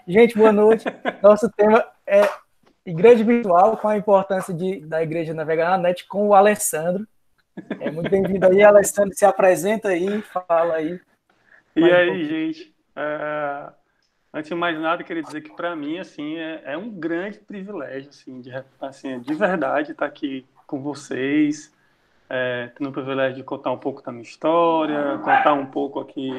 Gente, boa noite. Nosso tema é Igreja Virtual, com a importância da Igreja navegar na net, com o Alessandro. Muito bem-vindo aí, Alessandro. Se apresenta aí, fala aí E mais um aí, pouquinho. gente, antes de mais nada, eu queria dizer que para mim, assim, é um grande privilégio, assim, de verdade estar aqui com vocês, tendo o privilégio de contar um pouco da minha história, contar um pouco aqui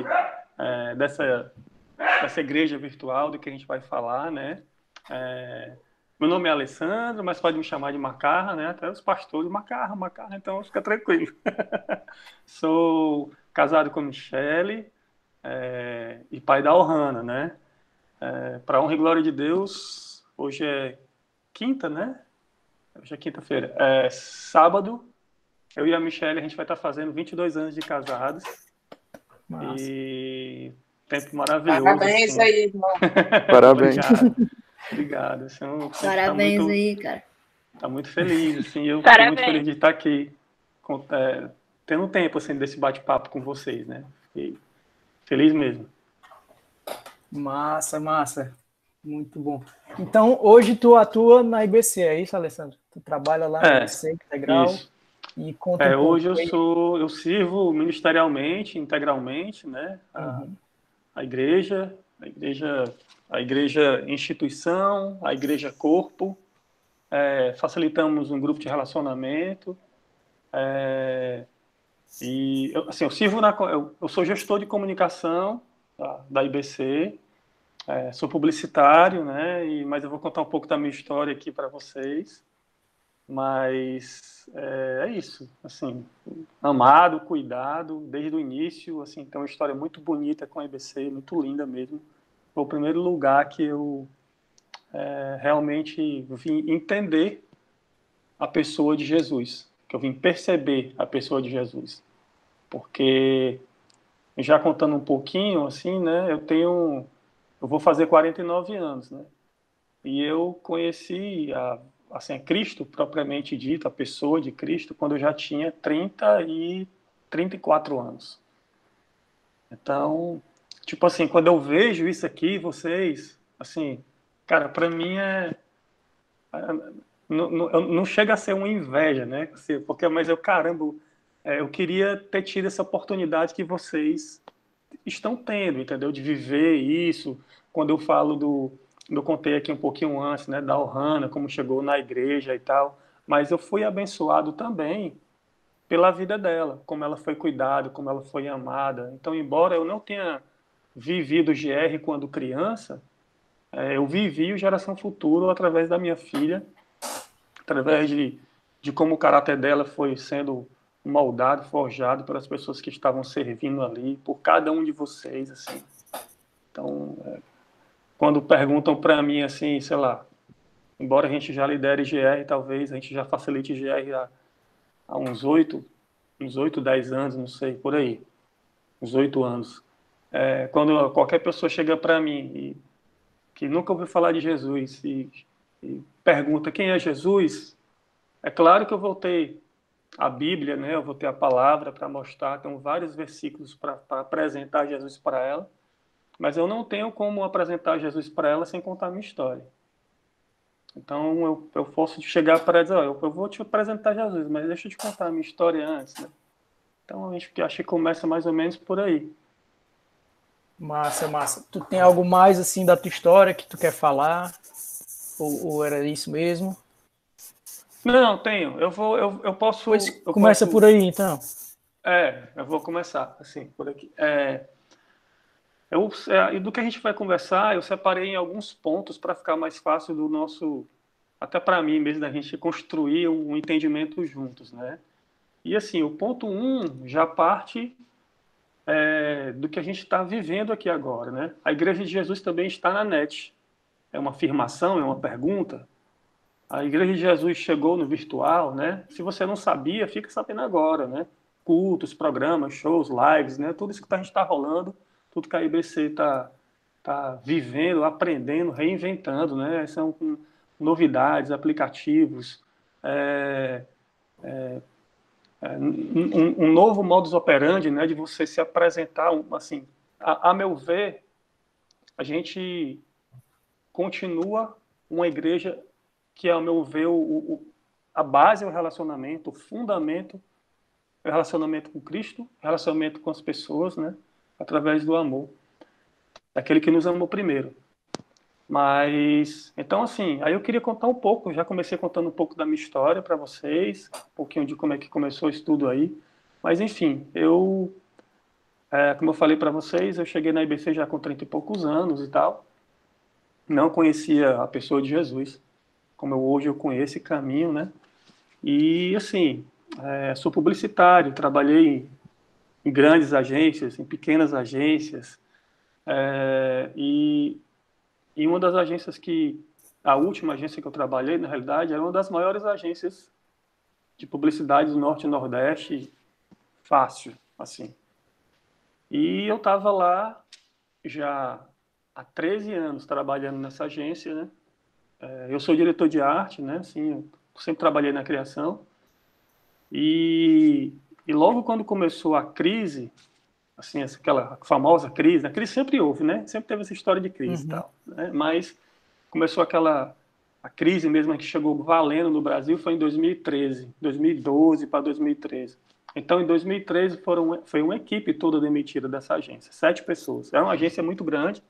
dessa igreja virtual, do que a gente vai falar, né? É, Meu nome é Alessandro, mas pode me chamar de Macarra, né? Até os pastores, Macarra, Macarra, então fica tranquilo. Sou casado com a Michele, e pai da Ohana, né? Para honra e glória de Deus, hoje é quinta, né? Hoje é quinta-feira. Sábado, eu e a Michelle, a gente vai estar fazendo 22 anos de casados Massa. e tempo maravilhoso, Parabéns assim. aí, irmão. Parabéns. Obrigado, obrigado. Assim, a gente Parabéns aí, cara. tá muito feliz, assim. Eu fiquei muito feliz Parabéns. de estar aqui, tendo tempo, assim, desse bate-papo com vocês, né? Fiquei feliz mesmo. Massa, massa. Muito bom. Então, hoje tu atua na IBC, é isso, Alessandro? Tu trabalha lá na IBC, Integral, Isso. e conta um Hoje pouco aí. eu sirvo ministerialmente, integralmente, né? A igreja, a igreja instituição, a igreja corpo. Facilitamos um grupo de relacionamento. Eu sirvo eu sou gestor de comunicação da IBC. Sou publicitário, né? Mas eu vou contar um pouco da minha história aqui para vocês. Mas é isso, assim, amado, cuidado desde o início, assim, tem uma história muito bonita com a IBC, muito linda mesmo. Foi o primeiro lugar que eu realmente vim entender a pessoa de Jesus, que eu vim perceber a pessoa de Jesus, porque já contando um pouquinho, assim, né, eu vou fazer 49 anos, né, e eu conheci a Cristo propriamente dito, a pessoa de Cristo, quando eu já tinha 34 anos. Então, tipo assim, quando eu vejo isso aqui, vocês, assim, cara, para mim não chega a ser uma inveja, né? Assim, mas caramba, eu queria ter tido essa oportunidade que vocês estão tendo, entendeu? De viver isso. Quando eu falo eu contei aqui um pouquinho antes, né, da Ohana, como chegou na igreja e tal, mas eu fui abençoado também pela vida dela, como ela foi cuidada, como ela foi amada. Então, embora eu não tenha vivido o GR quando criança, eu vivi o Geração Futuro através da minha filha, através de como o caráter dela foi sendo moldado, forjado pelas pessoas que estavam servindo ali, por cada um de vocês, assim. Então, quando perguntam para mim, assim, sei lá, embora a gente já lidere GR, talvez a gente já facilite GR há uns 8, 10 anos, não sei, por aí, uns 8 anos. Quando qualquer pessoa chega para mim que nunca ouviu falar de Jesus e pergunta quem é Jesus, é claro que eu vou ter a Bíblia, né? Eu vou ter a palavra para mostrar, tem vários versículos para apresentar Jesus para ela, mas eu não tenho como apresentar Jesus para ela sem contar a minha história. Então eu posso chegar para ela e dizer, eu vou te apresentar Jesus, mas deixa eu te contar a minha história antes, né? Então acho que começa mais ou menos por aí. Massa, massa. Tu tem algo mais assim da tua história que tu quer falar? Ou era isso mesmo? Não, tenho. Eu Pois posso, começa por aí, então. eu vou começar assim por aqui. E do que a gente vai conversar, eu separei em alguns pontos para ficar mais fácil do nosso, até para mim mesmo, da gente construir um entendimento juntos, né? E assim, o ponto 1 já parte do que a gente está vivendo aqui agora, né? A Igreja de Jesus também está na net. É uma afirmação, é uma pergunta. A Igreja de Jesus chegou no virtual, né? Se você não sabia, fica sabendo agora, né? Cultos, programas, shows, lives, né? Tudo isso que a gente está rolando, tudo que a IBC tá vivendo, aprendendo, reinventando, né? São novidades, aplicativos, um novo modus operandi, né? De você se apresentar, assim, a meu ver, a gente continua uma igreja que, ao meu ver, a base é o relacionamento, o fundamento é o relacionamento com Cristo, relacionamento com as pessoas, né? Através do amor, daquele que nos amou primeiro. Mas, então, assim, aí eu queria contar um pouco, já comecei contando um pouco da minha história para vocês, um pouquinho de como é que começou isso tudo aí. Mas, enfim, como eu falei para vocês, eu cheguei na IBC já com 30 e poucos anos e tal. Não conhecia a pessoa de Jesus, como hoje eu conheço e caminho, né? E, assim, sou publicitário, trabalhei em grandes agências, em pequenas agências, e uma das agências a última agência que eu trabalhei, na realidade, era uma das maiores agências de publicidade do Norte e Nordeste, fácil, assim. E eu estava lá já há 13 anos trabalhando nessa agência, né? Eu sou diretor de arte, né? Assim, eu sempre trabalhei na criação. E logo quando começou a crise, assim, aquela famosa crise, a crise sempre houve, né? Sempre teve essa história de crise e Uhum. tal, né? Mas começou a crise mesmo que chegou valendo no Brasil foi em 2013, 2012 para 2013. Então, em 2013 foi uma equipe toda demitida dessa agência, 7 pessoas. É uma agência muito grande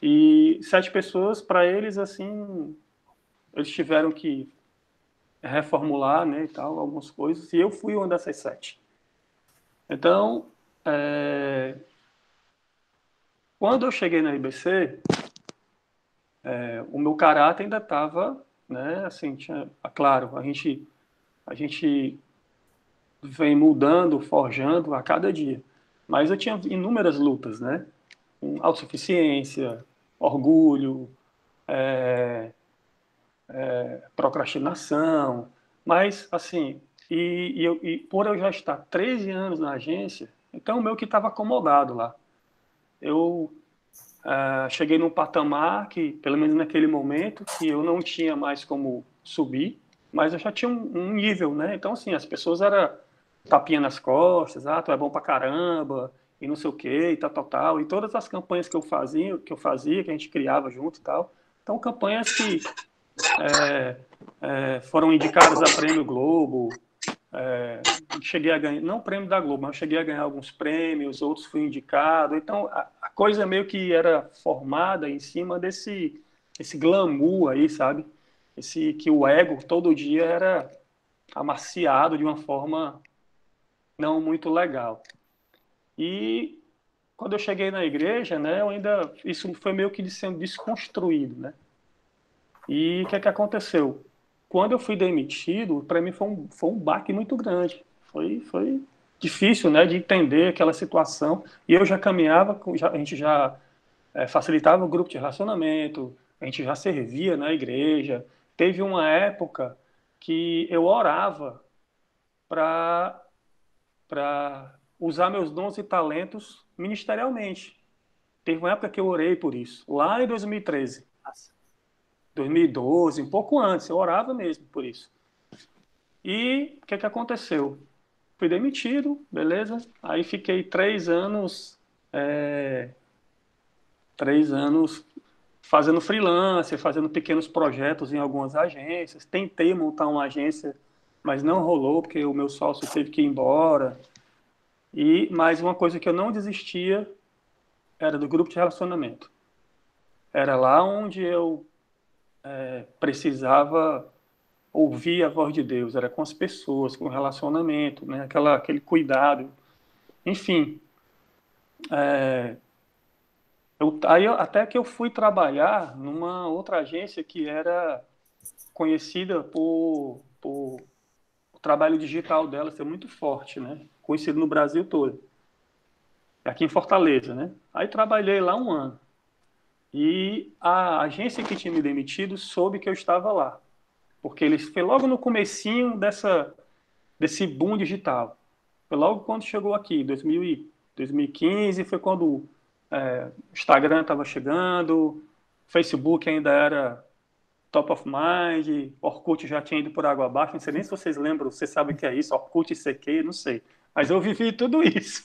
e 7 pessoas, para eles, assim, eles tiveram que reformular, né, e tal, algumas coisas, e eu fui uma dessas 7. Então, quando eu cheguei na IBC, o meu caráter ainda estava, né, assim, claro, a gente vem mudando, forjando a cada dia, mas eu tinha inúmeras lutas, né, com autossuficiência, orgulho, procrastinação, mas, assim, e por eu já estar 13 anos na agência, então o meu que estava acomodado lá. Eu cheguei num patamar que, pelo menos naquele momento, que eu não tinha mais como subir, mas eu já tinha um nível, né? Então, assim, as pessoas eram tapinha nas costas, tu é bom pra caramba, e não sei o quê, e tal, tal, tal. E todas as campanhas que a gente criava junto e tal. Então, campanhas que foram indicadas a Prêmio Globo, cheguei a ganhar, não o prêmio da Globo, mas eu cheguei a ganhar alguns prêmios, outros fui indicado. Então, a coisa meio que era formada em cima esse glamour aí, sabe? Que o ego todo dia era amaciado de uma forma não muito legal. E quando eu cheguei na igreja, né, isso foi meio que sendo desconstruído, né? E o que é que aconteceu? Quando eu fui demitido, para mim foi um baque muito grande. Foi difícil, né, de entender aquela situação. E eu já caminhava, a gente já facilitava o grupo de relacionamento, a gente já servia na igreja. Teve uma época que eu orava para usar meus dons e talentos ministerialmente. Teve uma época que eu orei por isso, lá em 2013. Nossa. 2012, um pouco antes, eu orava mesmo por isso. E o que é que aconteceu? Fui demitido, beleza? Aí fiquei 3 anos, 3 anos fazendo freelance, fazendo pequenos projetos em algumas agências. Tentei montar uma agência, mas não rolou porque o meu sócio teve que ir embora. Mas uma coisa que eu não desistia era do grupo de relacionamento. Era lá onde eu precisava ouvir a voz de Deus, era com as pessoas, com o relacionamento, né? Aquele cuidado. Enfim, até que eu fui trabalhar numa outra agência que era conhecida por o trabalho digital dela ser muito forte, né? Conhecido no Brasil todo, aqui em Fortaleza, né? Aí trabalhei lá um ano. E a agência que tinha me demitido soube que eu estava lá, porque foi logo no comecinho desse boom digital. Foi logo quando chegou aqui, 2015, foi quando o Instagram estava chegando, Facebook ainda era top of mind, Orkut já tinha ido por água abaixo, não sei nem se vocês lembram, você sabe o que é isso, Orkut e CQ, não sei. Mas eu vivi tudo isso.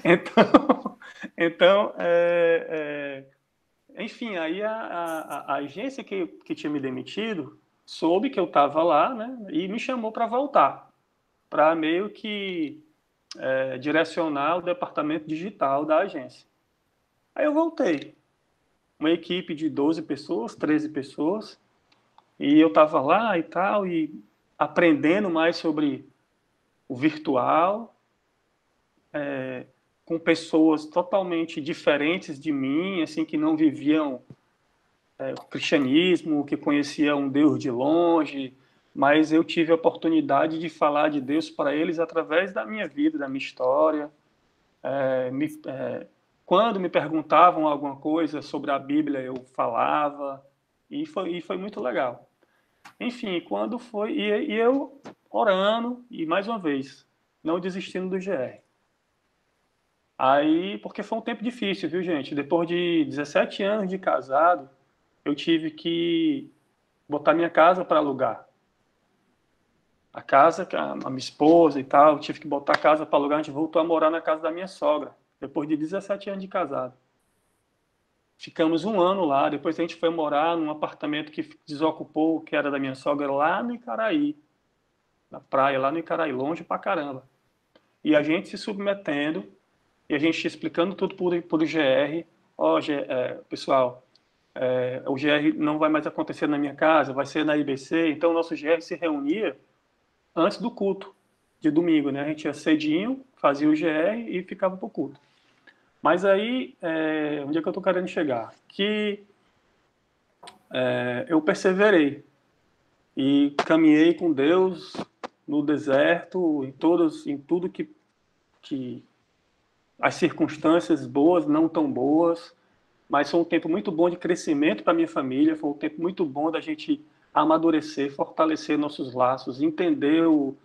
Então, então enfim, aí a agência que tinha me demitido soube que eu estava lá, né? E me chamou para voltar, para meio que direcionar o departamento digital da agência. Aí eu voltei. Uma equipe de 12 pessoas, 13 pessoas, e eu estava lá e tal, e aprendendo mais sobre o virtual, com pessoas totalmente diferentes de mim, assim, que não viviam o cristianismo, que conheciam um Deus de longe, mas eu tive a oportunidade de falar de Deus para eles através da minha vida, da minha história. É, me, é, Quando me perguntavam alguma coisa sobre a Bíblia, eu falava, e foi muito legal. Enfim, quando foi. E eu orando, e mais uma vez, não desistindo do GR. Aí, porque foi um tempo difícil, viu, gente? Depois de 17 anos de casado, eu tive que botar minha casa para alugar. A casa, a minha esposa e tal, eu tive que botar a casa para alugar. A gente voltou a morar na casa da minha sogra, depois de 17 anos de casado. Ficamos um ano lá, depois a gente foi morar num apartamento que desocupou, que era da minha sogra, lá no Icaraí, na praia, lá no Icaraí, longe pra caramba. E a gente se submetendo, e a gente explicando tudo por GR. Ó, pessoal, o GR não vai mais acontecer na minha casa, vai ser na IBC. Então o nosso GR se reunia antes do culto de domingo, né? A gente ia cedinho, fazia o GR e ficava pro culto. Mas aí, onde é que eu tô querendo chegar? Que eu perseverei e caminhei com Deus no deserto, em tudo que as circunstâncias boas, não tão boas, mas foi um tempo muito bom de crescimento para minha família, foi um tempo muito bom da gente amadurecer, fortalecer nossos laços, entender um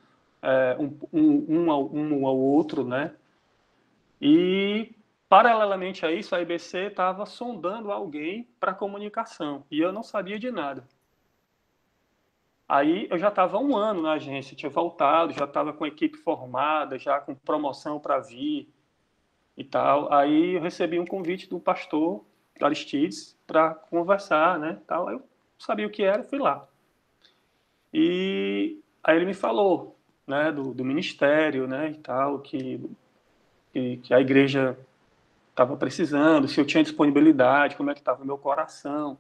ao outro, né? E paralelamente a isso, a IBC estava sondando alguém para comunicação e eu não sabia de nada. Aí eu já estava um ano na agência, tinha voltado, já estava com a equipe formada, já com promoção para vir e tal. Aí eu recebi um convite do pastor Aristides para conversar, né? Tal. Eu sabia o que era, fui lá. E aí ele me falou, né, do ministério, né, e tal, que a igreja estava precisando, se eu tinha disponibilidade, como é que estava o meu coração.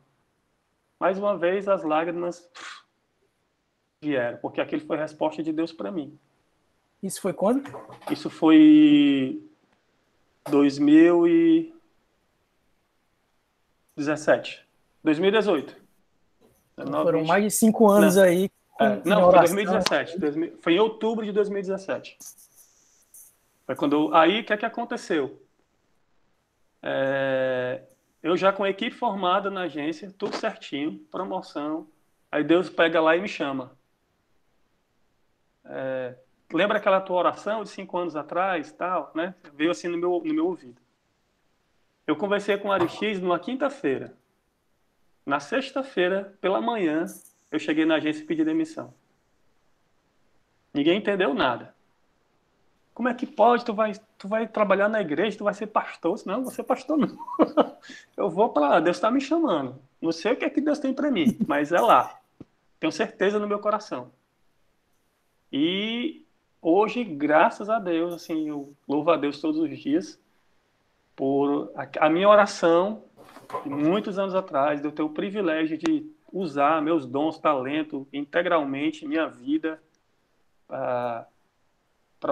Mais uma vez as lágrimas vieram, porque aquilo foi a resposta de Deus para mim. Isso foi quando? Isso foi 2017. 2018. Então 19, foram mais 20. de 5 anos Não, aí em não, foi oração. 2017. Foi em outubro de 2017. Foi quando aí o que é que aconteceu? Eu já com a equipe formada na agência, tudo certinho, promoção. Aí Deus pega lá e me chama. Lembra aquela tua oração de 5 anos atrás, tal, né? Veio assim no meu ouvido. Eu conversei com o Aristides numa quinta-feira. Na sexta-feira, pela manhã, eu cheguei na agência e pedi demissão. Ninguém entendeu nada. Como é que pode? Tu vai trabalhar na igreja, tu vai ser pastor? Não, não vou ser pastor não. Eu vou para lá, Deus está me chamando. Não sei o que é que Deus tem para mim, mas é lá. Tenho certeza no meu coração. E hoje, graças a Deus, assim, eu louvo a Deus todos os dias por a minha oração de muitos anos atrás, de eu ter o privilégio de usar meus dons, talento integralmente, minha vida para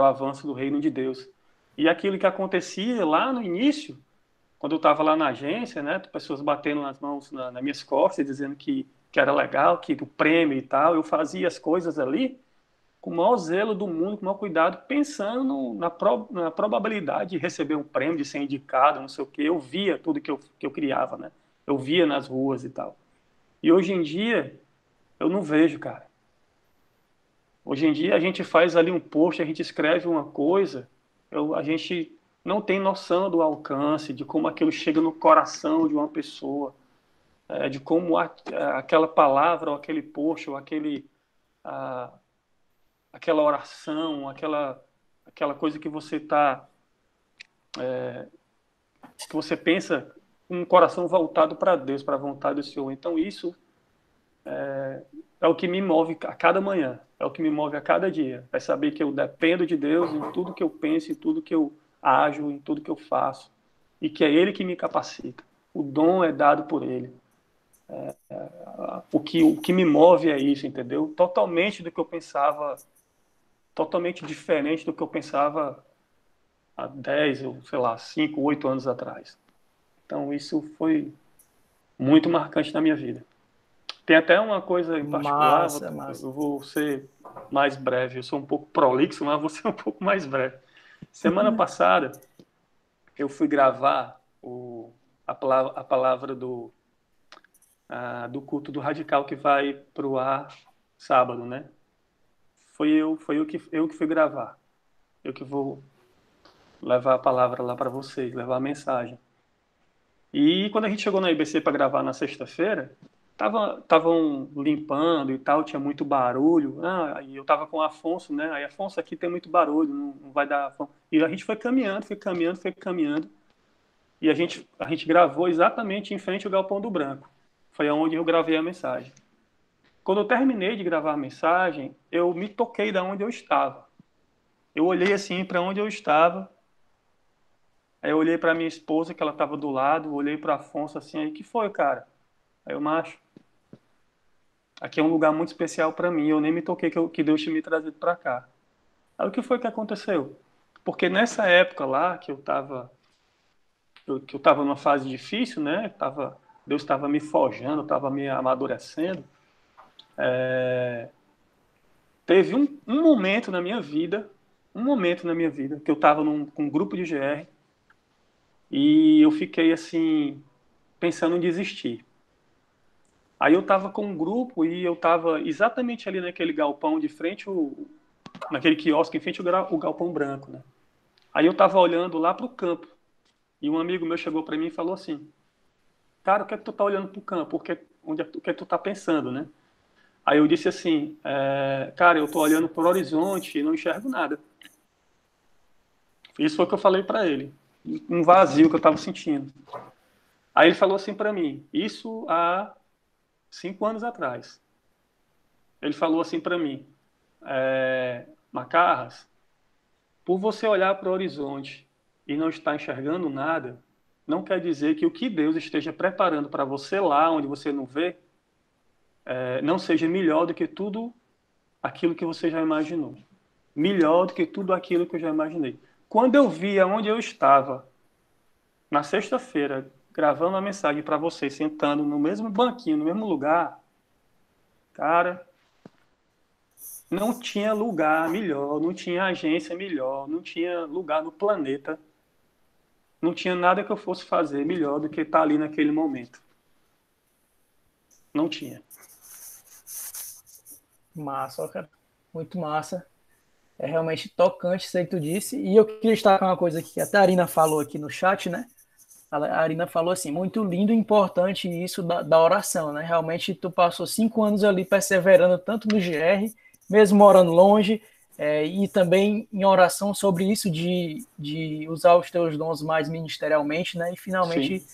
o avanço do reino de Deus. E aquilo que acontecia lá no início, quando eu estava lá na agência, né, pessoas batendo nas mãos nas minhas costas, dizendo que era legal, que o prêmio e tal, eu fazia as coisas ali com o maior zelo do mundo, com o maior cuidado, pensando na probabilidade de receber um prêmio, de ser indicado, não sei o quê. Eu via tudo que eu criava, né? Eu via nas ruas e tal. E hoje em dia, eu não vejo, cara. Hoje em dia, a gente faz ali um post, a gente escreve uma coisa, a gente não tem noção do alcance, de como aquilo chega no coração de uma pessoa, de como aquela palavra, ou aquele post, ou aquela oração, aquela coisa que você pensa um coração voltado para Deus, para a vontade do Senhor. Então isso é o que me move a cada manhã, é o que me move a cada dia. É saber que eu dependo de Deus em tudo que eu penso, em tudo que eu ajo, em tudo que eu faço. E que é Ele que me capacita. O dom é dado por Ele. O que me move é isso, entendeu? Totalmente do que eu pensava, totalmente diferente do que eu pensava há 10, ou sei lá, 5, 8 anos atrás. Então isso foi muito marcante na minha vida. Tem até uma coisa em particular, Massa, massa. eu vou ser mais breve, eu sou um pouco prolixo, mas vou ser um pouco mais breve. Semana passada, eu fui gravar a palavra do culto do Radical que vai para o ar sábado, né? Foi eu que fui gravar. Eu que vou levar a palavra lá para vocês, levar a mensagem. E quando a gente chegou na IBC para gravar na sexta-feira, estavam limpando e tal, tinha muito barulho. E eu tava com o Afonso, né? Aí, Afonso, aqui tem muito barulho, não vai dar. E a gente foi caminhando, foi caminhando, foi caminhando. E a gente gravou exatamente em frente ao Galpão do Branco. Foi onde eu gravei a mensagem. Quando eu terminei de gravar a mensagem, eu me toquei da onde eu estava. Eu olhei assim para onde eu estava. Aí eu olhei para minha esposa, que ela estava do lado, olhei para Afonso assim, aí, que foi, cara? Aí eu, macho, aqui é um lugar muito especial para mim, eu nem me toquei que Deus tinha me trazido para cá. Aí o que foi que aconteceu? Porque nessa época lá, que eu tava numa fase difícil, né? Deus estava me forjando, estava me amadurecendo. Teve um momento na minha vida, que eu estava com um grupo de GR e eu fiquei assim, pensando em desistir. Aí eu estava com um grupo e eu estava exatamente ali naquele galpão de frente, naquele quiosque em frente ao galpão branco, né? Aí eu estava olhando lá para o campo e um amigo meu chegou para mim e falou assim: cara, o que é que tu tá olhando para o campo? O que é que tu tá pensando, né? Aí eu disse assim: cara, eu tô olhando para o horizonte e não enxergo nada. Isso foi o que eu falei para ele, um vazio que eu estava sentindo. Aí ele falou assim para mim, isso há 5 anos atrás. Ele falou assim para mim: Macarras, por você olhar para o horizonte e não estar enxergando nada, não quer dizer que o que Deus esteja preparando para você lá, onde você não vê, não seja melhor do que tudo aquilo que você já imaginou. Melhor do que tudo aquilo que eu já imaginei. Quando eu via onde eu estava, na sexta-feira, gravando a mensagem para vocês, sentando no mesmo banquinho, no mesmo lugar, cara, não tinha lugar melhor, não tinha agência melhor, não tinha lugar no planeta, não tinha nada que eu fosse fazer melhor do que estar ali naquele momento. Não tinha. Massa, ó, cara. Muito massa. É realmente tocante isso aí que tu disse. E eu queria destacar uma coisa aqui que até a Arina falou aqui no chat, né? A Arina falou assim, muito lindo e importante isso da oração, né? Realmente tu passou 5 anos ali perseverando tanto no GR, mesmo morando longe, e também em oração sobre isso de usar os teus dons mais ministerialmente, né? E Sim, finalmente,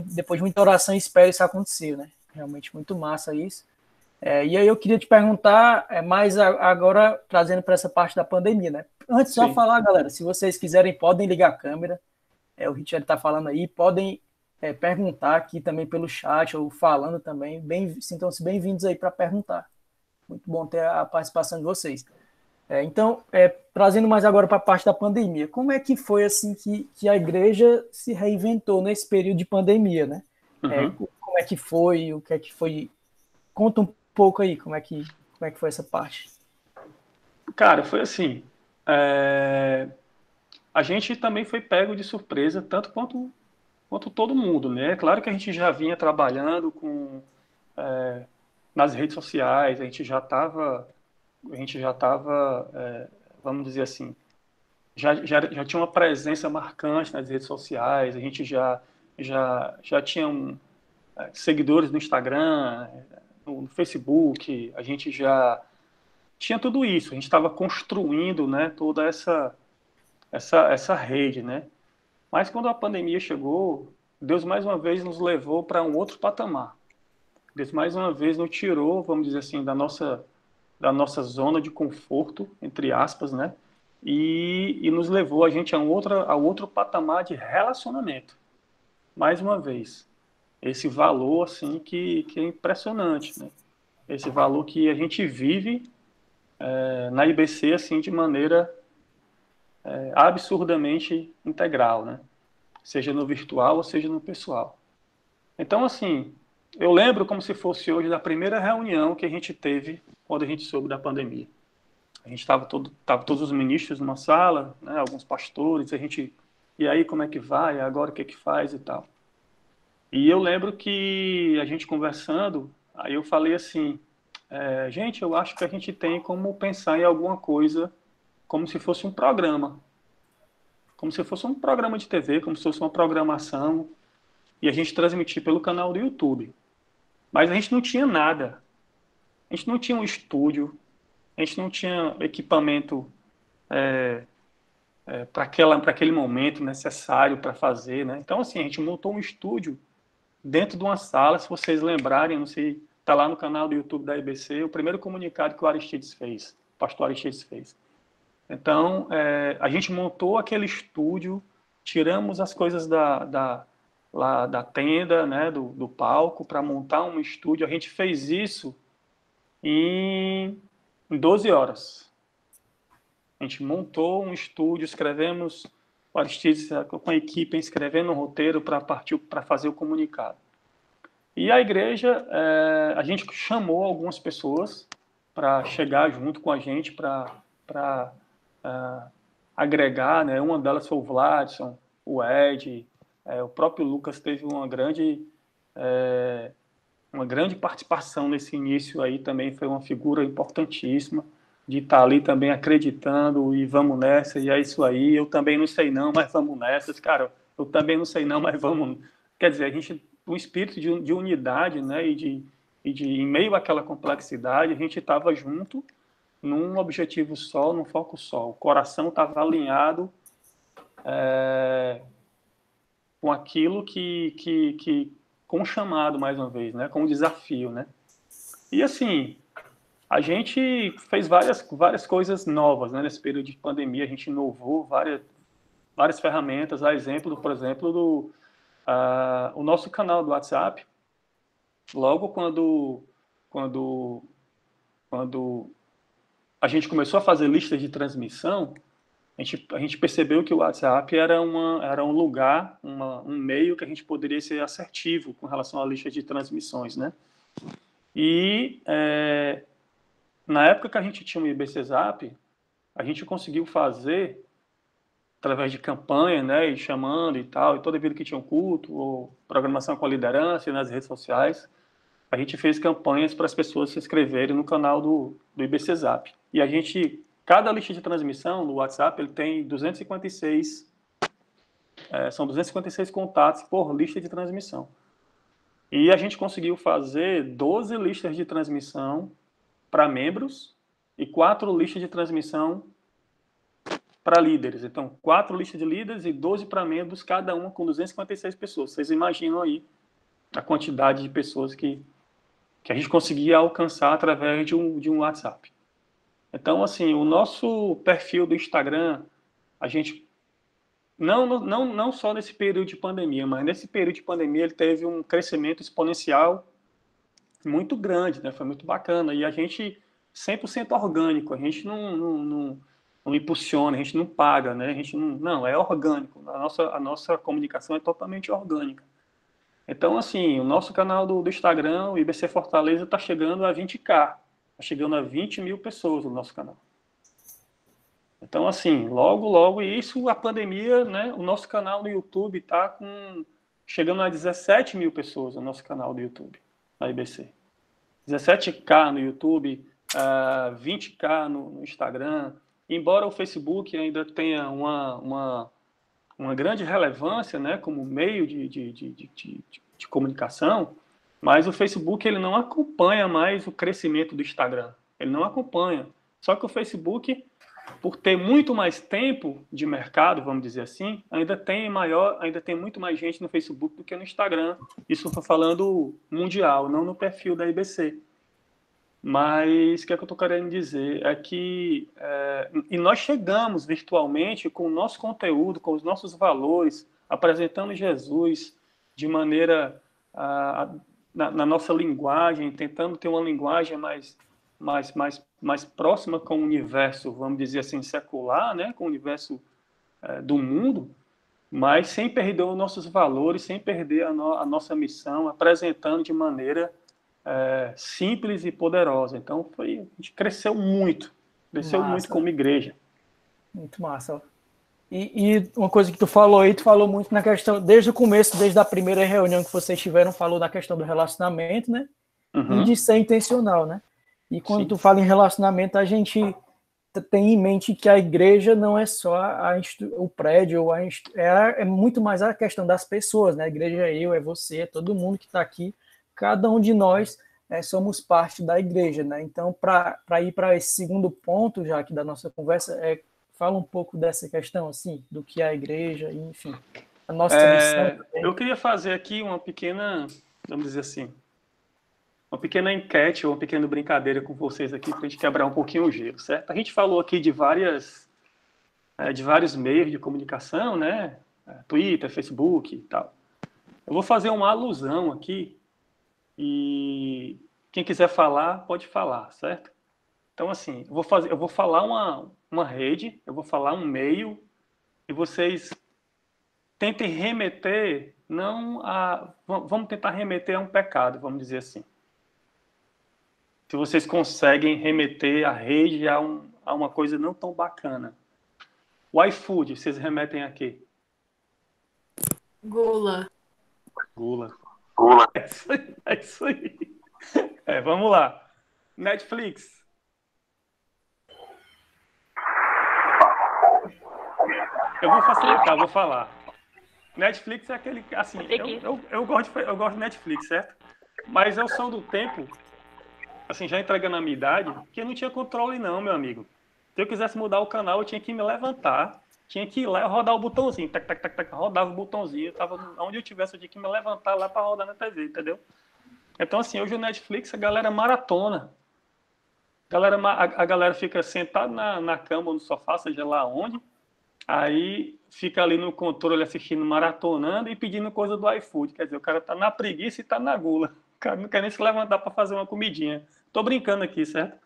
depois de muita oração, espera isso acontecer, né? Realmente muito massa isso. E aí eu queria te perguntar, mais agora trazendo para essa parte da pandemia, né? Antes só sim. falar, galera, se vocês quiserem, podem ligar a câmera, o Richard está falando aí, podem perguntar aqui também pelo chat ou falando também, sintam-se bem-vindos aí para perguntar. Muito bom ter a participação de vocês. Então, trazendo mais agora para a parte da pandemia, como é que foi assim que a igreja se reinventou nesse período de pandemia, né? Uhum. Como é que foi, o que é que foi? Conta um pouco aí como é que foi essa parte. Cara, foi assim. A gente também foi pego de surpresa, tanto quanto todo mundo, né? Claro que a gente já vinha trabalhando nas redes sociais, a gente já estava, vamos dizer assim, já tinha uma presença marcante nas redes sociais, a gente já tinha seguidores no Instagram, no Facebook, a gente já tinha tudo isso, a gente estava construindo, né, toda essa rede, né? Mas quando a pandemia chegou, Deus mais uma vez nos levou para um outro patamar. Deus mais uma vez nos tirou, vamos dizer assim, da nossa zona de conforto, entre aspas, né? E nos levou a gente a outro patamar de relacionamento. Mais uma vez, esse valor assim que é impressionante, né? Esse valor que a gente vive na IBC assim de maneira absurdamente integral, né? Seja no virtual ou seja no pessoal. Então, assim, eu lembro como se fosse hoje da primeira reunião que a gente teve quando a gente soube da pandemia. A gente tava todos os ministros numa sala, né, alguns pastores, e aí como é que vai, agora o que é que faz e tal. E eu lembro que a gente conversando, aí eu falei assim, gente, eu acho que a gente tem como pensar em alguma coisa como se fosse um programa, como se fosse um programa de TV, como se fosse uma programação, e a gente transmitir pelo canal do YouTube. Mas a gente não tinha nada. A gente não tinha um estúdio, a gente não tinha equipamento para aquele momento necessário para fazer, né? Então, assim, a gente montou um estúdio dentro de uma sala, se vocês lembrarem, não sei, está lá no canal do YouTube da IBC, o primeiro comunicado que o Aristides fez, o pastor Aristides fez. Então, a gente montou aquele estúdio, tiramos as coisas lá da tenda, né, do palco, para montar um estúdio. A gente fez isso em 12 horas. A gente montou um estúdio, escrevemos, o Aristides com a equipe, escrevendo um roteiro para partir para fazer o comunicado. E a igreja, a gente chamou algumas pessoas para chegar junto com a gente, para agregar, né? Uma delas foi o Vladson, o Ed, o próprio Lucas teve uma grande participação nesse início aí também, foi uma figura importantíssima, de estar ali também acreditando e vamos nessa, e é isso aí, eu também não sei não, mas vamos nessa, cara, eu também não sei não, mas vamos... Quer dizer, a gente, o espírito de unidade, né, em meio àquela complexidade, a gente estava junto num objetivo só, num foco só, o coração estava alinhado com aquilo com o chamado, mais uma vez, né, com o desafio, né. E assim, a gente fez várias coisas novas, né, nesse período de pandemia. A gente inovou várias ferramentas, a exemplo, por exemplo, o nosso canal do WhatsApp. Logo quando, quando a gente começou a fazer listas de transmissão, a gente percebeu que o WhatsApp era um lugar, um meio que a gente poderia ser assertivo com relação à lista de transmissões, né? E na época que a gente tinha o IBC Zap, a gente conseguiu fazer, através de campanha, né, e chamando e tal, e toda vida que tinha um culto, ou programação com a liderança e nas redes sociais, a gente fez campanhas para as pessoas se inscreverem no canal do IBC Zap. E cada lista de transmissão no WhatsApp, ele tem 256, são 256 contatos por lista de transmissão. E a gente conseguiu fazer 12 listas de transmissão para membros e 4 listas de transmissão para líderes. Então, 4 listas de líderes e 12 para membros, cada uma com 256 pessoas. Vocês imaginam aí a quantidade de pessoas que a gente conseguia alcançar através de um WhatsApp. Então, assim, o nosso perfil do Instagram, a gente, não só nesse período de pandemia, mas nesse período de pandemia ele teve um crescimento exponencial muito grande, né? Foi muito bacana. E a gente 100% orgânico, a gente não impulsiona, a gente não paga, né? A gente não é orgânico. A nossa comunicação é totalmente orgânica. Então, assim, o nosso canal do Instagram, o IBC Fortaleza, está chegando a 20K. Está chegando a 20 mil pessoas no nosso canal. Então, assim, logo, e isso, a pandemia, né? O nosso canal no YouTube está chegando a 17 mil pessoas no nosso canal do YouTube, na IBC. 17K no YouTube, 20K no Instagram. Embora o Facebook ainda tenha uma grande relevância, né, como meio de comunicação, mas o Facebook ele não acompanha mais o crescimento do Instagram. Ele não acompanha. Só que o Facebook por ter muito mais tempo de mercado, vamos dizer assim, ainda tem muito mais gente no Facebook do que no Instagram. Isso estou falando mundial, não no perfil da IBC. Mas o que é que eu estou querendo dizer é que e nós chegamos virtualmente com o nosso conteúdo, com os nossos valores, apresentando Jesus de maneira na nossa linguagem, tentando ter uma linguagem mais próxima com o universo, vamos dizer assim, secular, né, com o universo do mundo, mas sem perder os nossos valores, sem perder a nossa missão, apresentando de maneira simples e poderosa. Então, a gente cresceu muito Massa. como igreja. Muito massa. E uma coisa que tu falou muito na questão, desde o começo, desde a primeira reunião que vocês tiveram, falou da questão do relacionamento, né? Uhum. E de ser intencional, né? E quando tu fala em relacionamento, a gente tem em mente que a igreja não é só o prédio, é muito mais a questão das pessoas, né? A igreja é eu, é você, é todo mundo que está aqui, cada um de nós somos parte da igreja, né? Então, para ir para esse segundo ponto, já aqui da nossa conversa, fala um pouco dessa questão, assim, do que é a igreja, enfim, a nossa missão. Eu queria fazer aqui uma pequena, vamos dizer assim, uma pequena enquete ou uma pequena brincadeira com vocês aqui para a gente quebrar um pouquinho o gelo, certo? A gente falou aqui de vários meios de comunicação, né? Twitter, Facebook e tal. Eu vou fazer uma alusão aqui e quem quiser falar, pode falar, certo? Então, assim, eu vou falar uma rede, eu vou falar um meio e vocês tentem remeter, vamos tentar remeter a um pecado, vamos dizer assim. Se vocês conseguem remeter a rede a uma coisa não tão bacana. O iFood, vocês remetem a quê? Gula. Gula. É isso aí. Vamos lá. Netflix. Eu vou facilitar, vou falar. Netflix é aquele, assim, eu gosto de Netflix, certo? Mas eu sou do tempo, assim, já entregando a minha idade, que eu não tinha controle não, meu amigo. Se eu quisesse mudar o canal, eu tinha que me levantar, tinha que ir lá e rodar o botãozinho, tac, tac, tac, tac, rodava o botãozinho, onde eu tivesse, eu tinha que me levantar lá para rodar na TV, entendeu? Então, assim, hoje o Netflix, a galera maratona. A galera fica sentada na cama ou no sofá, seja lá onde, aí fica ali no controle assistindo, maratonando e pedindo coisa do iFood. Quer dizer, o cara tá na preguiça e tá na gula. O cara não quer nem se levantar para fazer uma comidinha. Tô brincando aqui, certo?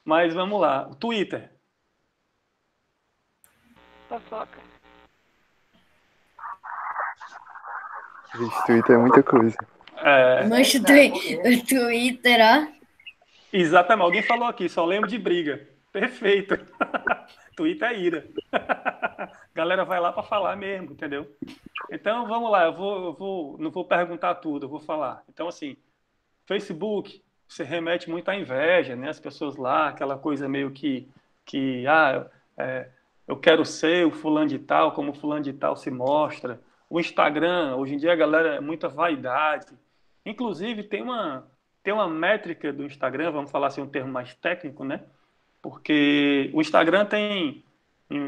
Mas vamos lá. O Twitter. Fofoca. Vixe, Twitter é muita coisa. Mas o Twitter, ó. Exatamente. Alguém falou aqui, só lembro de briga. Perfeito. Twitter é ira. Galera vai lá para falar mesmo, entendeu? Então, vamos lá. Não vou perguntar tudo, eu vou falar. Então, assim, Facebook, você remete muito à inveja, né? As pessoas lá, aquela coisa meio eu quero ser o fulano de tal, como o fulano de tal se mostra. O Instagram, hoje em dia a galera é muita vaidade. Inclusive, tem uma métrica do Instagram, vamos falar assim um termo mais técnico, né? Porque o Instagram tem,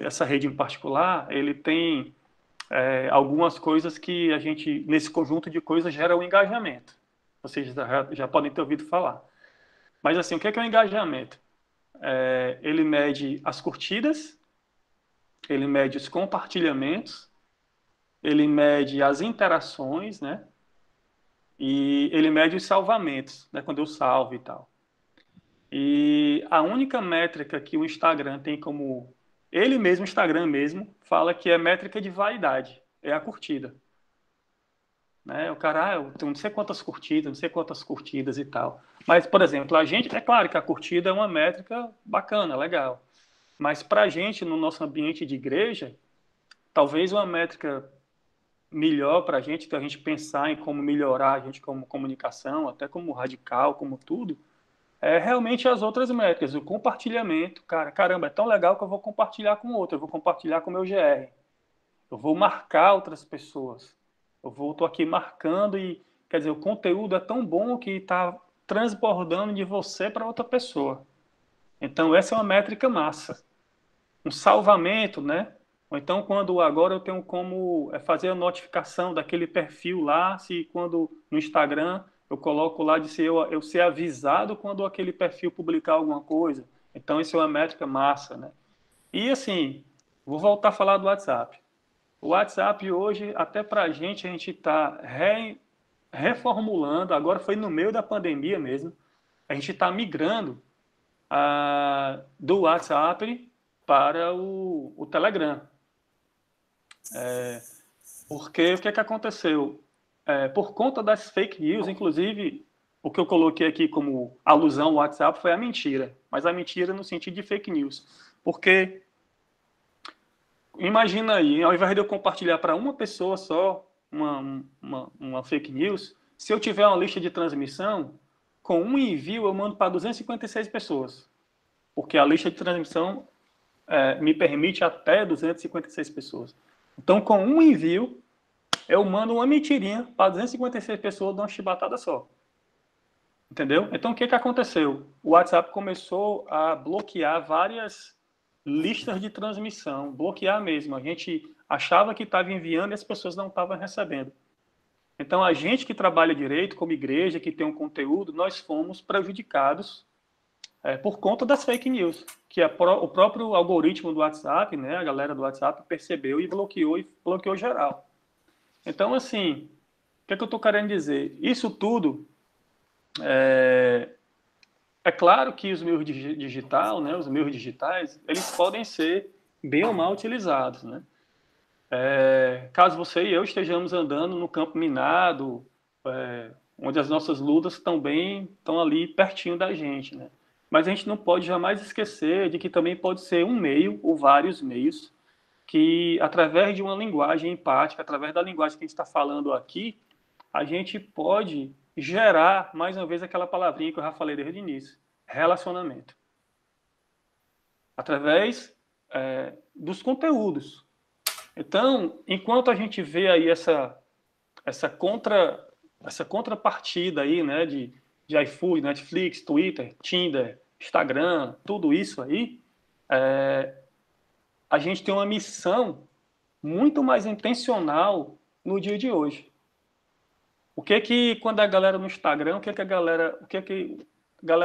essa rede em particular, ele tem algumas coisas que a gente, nesse conjunto de coisas, gera um engajamento. Vocês já podem ter ouvido falar. Mas, assim, o que é o engajamento? Ele mede as curtidas, ele mede os compartilhamentos, ele mede as interações, né? E ele mede os salvamentos, né? Quando eu salvo e tal. E a única métrica que o Instagram tem como... Ele mesmo, o Instagram mesmo, fala que é métrica de vaidade. É a curtida. Né? O cara, eu tenho não sei quantas curtidas e tal. Mas, por exemplo, a gente... É claro que a curtida é uma métrica bacana, legal. Mas para a gente, no nosso ambiente de igreja, talvez uma métrica melhor para a gente pensar em como melhorar a gente como comunicação, até como radical, como tudo, realmente as outras métricas, o compartilhamento. Caramba, é tão legal que eu vou compartilhar com outro, eu vou compartilhar com o meu GR, eu vou marcar outras pessoas, tô aqui marcando e, quer dizer, o conteúdo é tão bom que está transbordando de você para outra pessoa. Então, essa é uma métrica massa. um salvamento, né? Ou então, quando agora eu tenho como fazer a notificação daquele perfil lá, se quando no Instagram eu coloco lá de ser eu ser avisado quando aquele perfil publicar alguma coisa. Então, isso é uma métrica massa, né? E assim, vou voltar a falar do WhatsApp. O WhatsApp hoje, até para a gente está reformulando, agora foi no meio da pandemia mesmo, a gente está migrando do WhatsApp para o Telegram. Porque o que é que aconteceu? Por conta das fake news, inclusive, o que eu coloquei aqui como alusão ao WhatsApp foi a mentira, mas a mentira no sentido de fake news. Porque, imagina aí, ao invés de eu compartilhar para uma pessoa só uma fake news, se eu tiver uma lista de transmissão, com um envio eu mando para 256 pessoas. Porque a lista de transmissão me permite até 256 pessoas. Então, com um envio, eu mando uma mentirinha para 256 pessoas de uma chibatada só. Entendeu? Então, o que aconteceu? O WhatsApp começou a bloquear várias listas de transmissão, bloquear mesmo. A gente achava que estava enviando e as pessoas não estavam recebendo. Então, a gente que trabalha direito, como igreja, que tem um conteúdo, nós fomos prejudicados por conta das fake news, que o próprio algoritmo do WhatsApp, né, a galera do WhatsApp percebeu e bloqueou geral. Então, assim, o que eu estou querendo dizer? Isso tudo, é claro que os meios digital, né, os meios digitais, eles podem ser bem ou mal utilizados, né? Caso você e eu estejamos andando no campo minado, onde as nossas lutas estão ali pertinho da gente, né? Mas a gente não pode jamais esquecer de que também pode ser um meio ou vários meios que, através de uma linguagem empática, através da linguagem que a gente está falando aqui, a gente pode gerar, mais uma vez, aquela palavrinha que eu já falei desde o início, relacionamento. Através dos conteúdos. Então, enquanto a gente vê aí essa contrapartida aí, né, de iFood, Netflix, Twitter, Tinder, Instagram, tudo isso aí, a gente tem uma missão muito mais intencional no dia de hoje. O que que quando a galera no Instagram, o que que a galera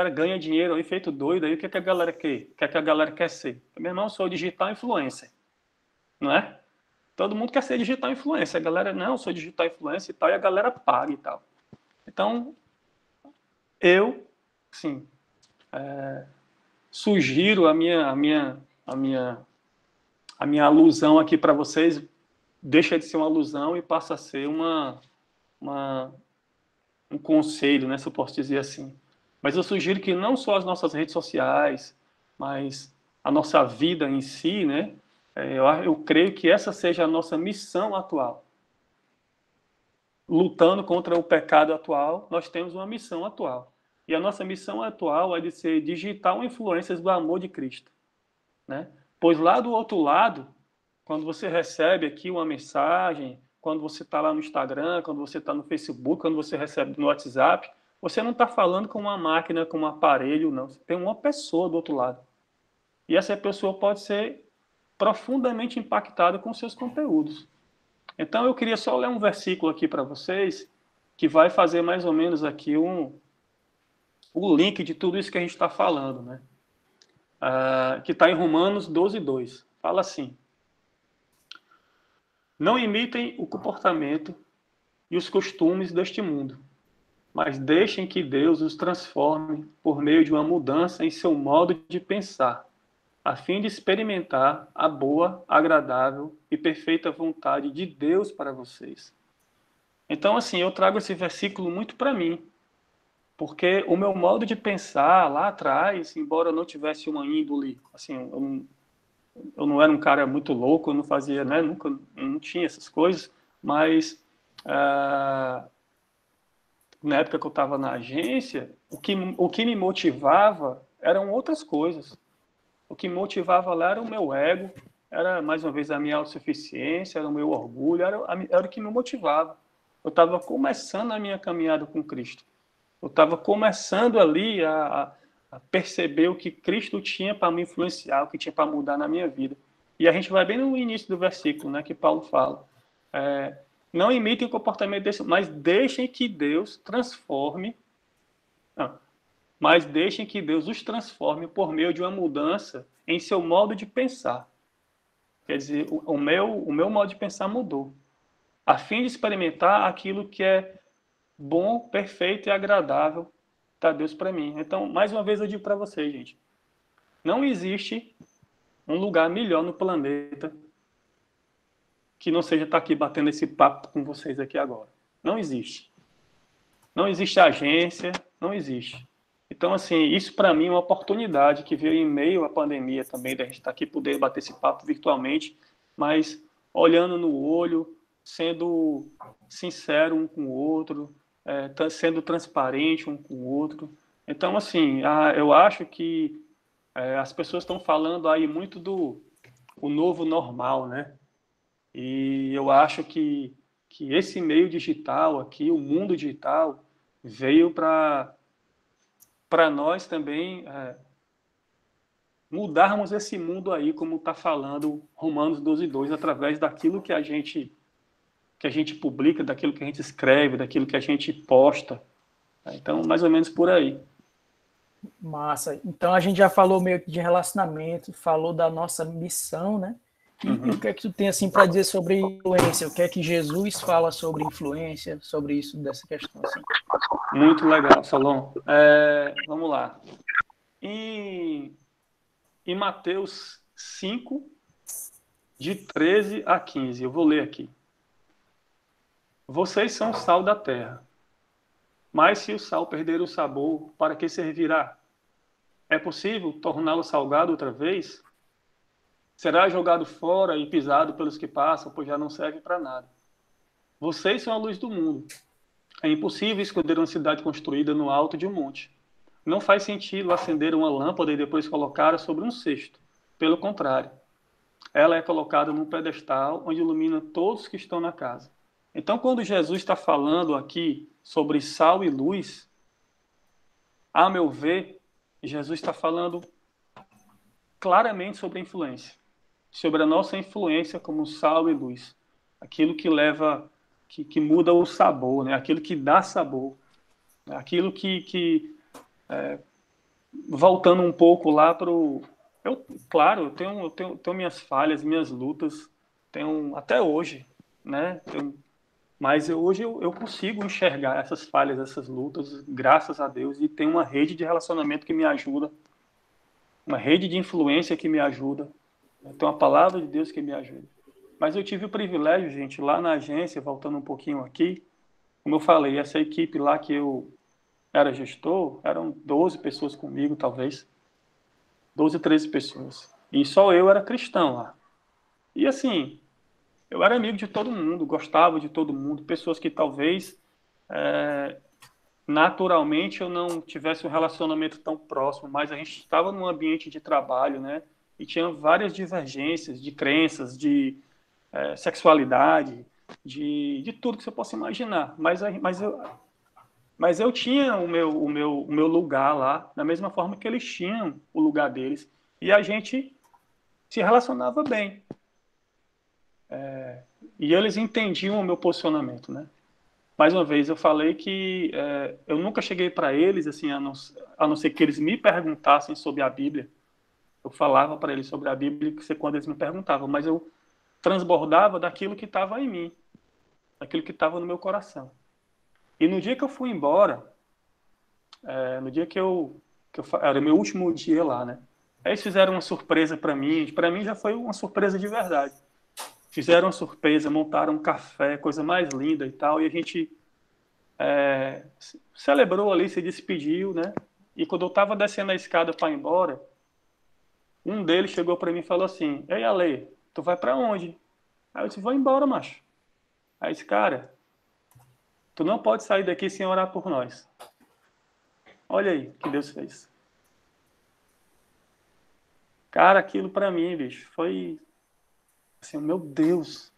ganha dinheiro aí feito doido aí, o que que a galera quer? O que que a galera quer ser? Meu irmão, eu sou digital influencer, não é? Todo mundo quer ser digital influencer. A galera, não, eu sou digital influencer e tal, e a galera paga e tal. Então, eu, sim, sugiro a minha alusão aqui para vocês, deixa de ser uma alusão e passa a ser um conselho, né, se eu posso dizer assim. Mas eu sugiro que não só as nossas redes sociais, mas a nossa vida em si, né, eu creio que essa seja a nossa missão atual. Lutando contra o pecado atual, nós temos uma missão atual. E a nossa missão atual é de ser digital influências do amor de Cristo, né? Pois lá do outro lado, quando você recebe aqui uma mensagem, quando você está lá no Instagram, quando você está no Facebook, quando você recebe no WhatsApp, você não está falando com uma máquina, com um aparelho, não. Você tem uma pessoa do outro lado. E essa pessoa pode ser profundamente impactada com seus conteúdos. Então, eu queria só ler um versículo aqui para vocês, que vai fazer mais ou menos aqui o link de tudo isso que a gente está falando, né? Que está em Romanos 12:2. Fala assim: não imitem o comportamento e os costumes deste mundo, mas deixem que Deus os transforme por meio de uma mudança em seu modo de pensar, a fim de experimentar a boa, agradável e perfeita vontade de Deus para vocês. Então, assim, eu trago esse versículo muito para mim, porque o meu modo de pensar lá atrás, embora eu não tivesse uma índole, assim, eu não era um cara muito louco, eu não fazia, né, nunca, não tinha essas coisas, mas na época que eu estava na agência, o que me motivava eram outras coisas. O que me motivava lá era o meu ego, era, mais uma vez, a minha autossuficiência, era o meu orgulho, era o que me motivava. Eu estava começando a minha caminhada com Cristo. Eu estava começando ali a perceber o que Cristo tinha para me influenciar, o que tinha para mudar na minha vida. E a gente vai bem no início do versículo, né, que Paulo fala. Não imitem o comportamento desse, mas deixem que Deus transforme. Não, mas deixem que Deus os transforme por meio de uma mudança em seu modo de pensar. Quer dizer, o meu modo de pensar mudou, a fim de experimentar aquilo que é bom, perfeito e agradável da Deus para mim. Então, mais uma vez eu digo para vocês, gente, não existe um lugar melhor no planeta que não seja estar aqui batendo esse papo com vocês aqui agora. Não existe. Não existe agência, não existe. Então, assim, isso para mim é uma oportunidade que veio em meio à pandemia também, da gente estar aqui poder bater esse papo virtualmente, mas olhando no olho, sendo sincero um com o outro, sendo transparente um com o outro. Então, assim, eu acho que as pessoas estão falando aí muito do o novo normal, né? E eu acho que esse meio digital aqui, o mundo digital, veio para nós também mudarmos esse mundo aí, como está falando Romanos 12:2, através daquilo que a gente publica, daquilo que a gente escreve, daquilo que a gente posta. Então, mais ou menos por aí. Massa. Então, a gente já falou meio que de relacionamento, falou da nossa missão, né? E o que é que tu tem assim para dizer sobre influência? O que é que Jesus fala sobre influência, sobre isso, dessa questão? Assim? Muito legal, Solon. Vamos lá. Em Mateus 5, de 13 a 15, eu vou ler aqui. Vocês são o sal da terra. Mas se o sal perder o sabor, para que servirá? É possível torná-lo salgado outra vez? Será jogado fora e pisado pelos que passam, pois já não serve para nada. Vocês são a luz do mundo. É impossível esconder uma cidade construída no alto de um monte. Não faz sentido acender uma lâmpada e depois colocá-la sobre um cesto. Pelo contrário, ela é colocada num pedestal onde ilumina todos que estão na casa. Então, quando Jesus está falando aqui sobre sal e luz, a meu ver, Jesus está falando claramente sobre a influência. Sobre a nossa influência como sal e luz. Aquilo que leva, que muda o sabor, né? Aquilo que dá sabor. Aquilo voltando um pouco lá para o... Claro, eu tenho minhas falhas, minhas lutas, tenho até hoje, né? Mas hoje eu consigo enxergar essas falhas, essas lutas, graças a Deus, e tenho uma rede de relacionamento que me ajuda, uma rede de influência que me ajuda, tem uma palavra de Deus que me ajuda. Mas eu tive o privilégio, gente, lá na agência, voltando um pouquinho aqui, como eu falei, essa equipe lá que eu era gestor, eram 12 pessoas comigo, talvez. 12, 13 pessoas. E só eu era cristão lá. E assim, eu era amigo de todo mundo, gostava de todo mundo, pessoas que talvez naturalmente eu não tivesse um relacionamento tão próximo, mas a gente estava num ambiente de trabalho, né? E tinha várias divergências de crenças, de sexualidade, de tudo que você possa imaginar. Mas eu tinha o meu lugar lá, da mesma forma que eles tinham o lugar deles. E a gente se relacionava bem. E eles entendiam o meu posicionamento, né? Mais uma vez, eu falei que eu nunca cheguei para eles, assim, a não ser que eles me perguntassem sobre a Bíblia. Eu falava para eles sobre a Bíblia quando eles me perguntavam, mas eu transbordava daquilo que estava em mim, daquilo que estava no meu coração. E no dia que eu fui embora, no dia que era meu último dia lá, né? Aí eles fizeram uma surpresa para mim já foi uma surpresa de verdade. Fizeram uma surpresa, montaram um café, coisa mais linda e tal, e a gente celebrou ali, se despediu, né? E quando eu estava descendo a escada para ir embora, um deles chegou para mim e falou assim: "Ei, Ale, tu vai para onde?" Aí eu disse: "Vou embora, macho." Aí esse cara, tu não pode sair daqui sem orar por nós. Olha aí o que Deus fez. Cara, aquilo para mim, bicho, foi assim, meu Deus,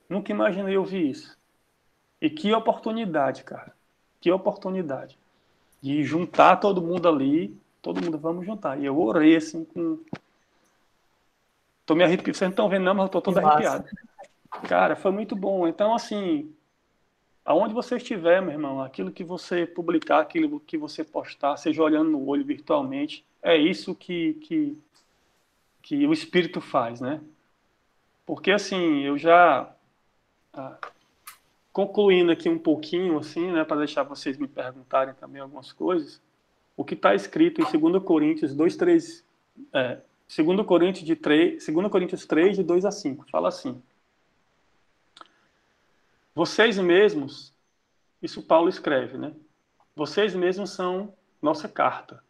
nunca imaginei ouvir isso. E que oportunidade, cara. Que oportunidade. De juntar todo mundo ali todo mundo, vamos juntar. E eu orei assim com... Tô me arrepiando, vocês não estão vendo não, mas eu tô todo arrepiado. Cara, foi muito bom. Então, assim, aonde você estiver, meu irmão, aquilo que você publicar, aquilo que você postar, seja olhando no olho virtualmente, é isso que o Espírito faz, né? Porque, assim, eu já... concluindo aqui um pouquinho, assim, né, para deixar vocês me perguntarem também algumas coisas, o que está escrito em 2 Coríntios 2, 3, 2 Coríntios, 2 Coríntios 3, de 2 a 5, fala assim: vocês mesmos, isso Paulo escreve, né? Vocês mesmos são nossa carta,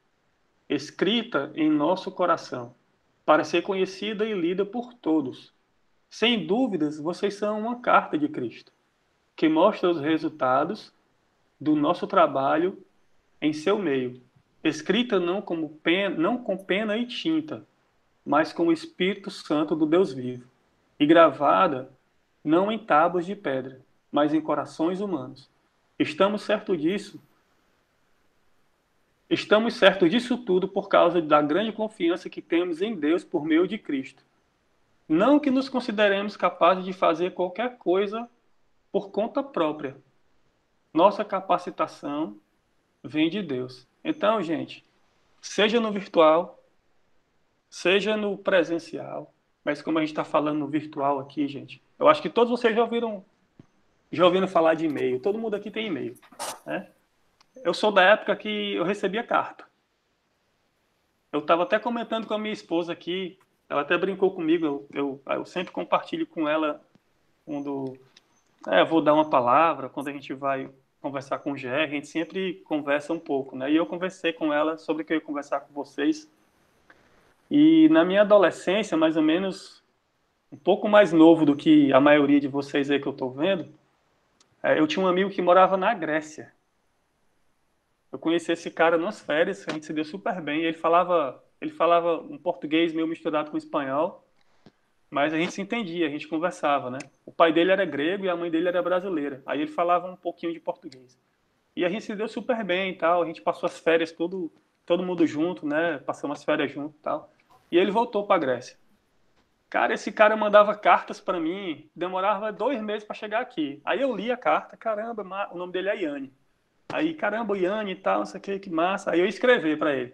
escrita em nosso coração, para ser conhecida e lida por todos. Sem dúvidas, vocês são uma carta de Cristo, que mostra os resultados do nosso trabalho em seu meio, escrita não com pena e tinta, mas com o Espírito Santo do Deus vivo, e gravada não em tábuas de pedra, mas em corações humanos. Estamos certos disso tudo por causa da grande confiança que temos em Deus por meio de Cristo. Não que nos consideremos capazes de fazer qualquer coisa por conta própria. Nossa capacitação vem de Deus. Então, gente, seja no virtual, seja no presencial, mas como a gente está falando no virtual aqui, gente, eu acho que todos vocês já ouviram falar de e-mail. Todo mundo aqui tem e-mail, né? Eu sou da época que eu recebia carta. Eu estava até comentando com a minha esposa aqui, ela até brincou comigo, eu sempre compartilho com ela quando vou dar uma palavra, quando a gente vai conversar com o GR, a gente sempre conversa um pouco, né? E eu conversei com ela sobre o que eu ia conversar com vocês. E na minha adolescência, mais ou menos, um pouco mais novo do que a maioria de vocês aí que eu estou vendo, eu tinha um amigo que morava na Grécia. Eu conheci esse cara nas férias, a gente se deu super bem. Ele falava um português meio misturado com espanhol, mas a gente se entendia, a gente conversava, né? O pai dele era grego e a mãe dele era brasileira. Aí ele falava um pouquinho de português. E a gente se deu super bem e tal. A gente passou as férias todo mundo junto, né? Passamos as férias junto e tal. E ele voltou para a Grécia. Cara, esse cara mandava cartas para mim, demorava 2 meses para chegar aqui. Aí eu li a carta, caramba, o nome dele é Iane. Aí, caramba, Iane e tal, não sei o que massa. Aí eu escrevi para ele.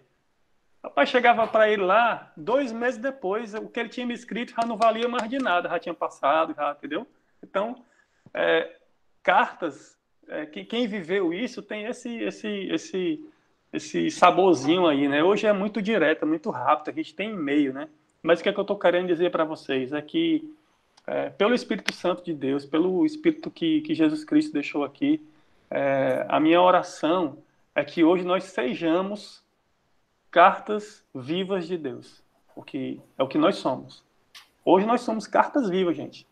Rapaz, chegava para ele lá, 2 meses depois, o que ele tinha me escrito já não valia mais de nada, já tinha passado, já, entendeu? Então, cartas, quem viveu isso tem esse saborzinho aí, né? Hoje é muito direto, é muito rápido, a gente tem e-mail, né? Mas o que é que eu estou querendo dizer para vocês é que, pelo Espírito Santo de Deus, pelo Espírito que Jesus Cristo deixou aqui, a minha oração é que hoje nós sejamos cartas vivas de Deus, porque é o que nós somos. Hoje nós somos cartas vivas, gente.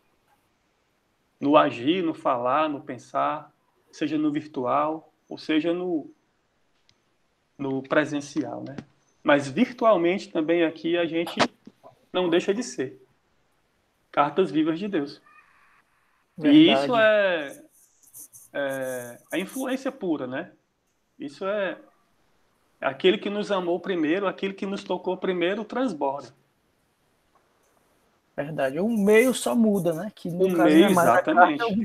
No agir, no falar, no pensar, seja no virtual, ou seja no presencial, né? Mas virtualmente também aqui a gente não deixa de ser cartas vivas de Deus. Verdade. E isso é influência pura, né? Isso é aquele que nos amou primeiro, aquele que nos tocou primeiro, transborda. Verdade. O meio só muda, né? Que no o caso meio, é mais exatamente. A carta,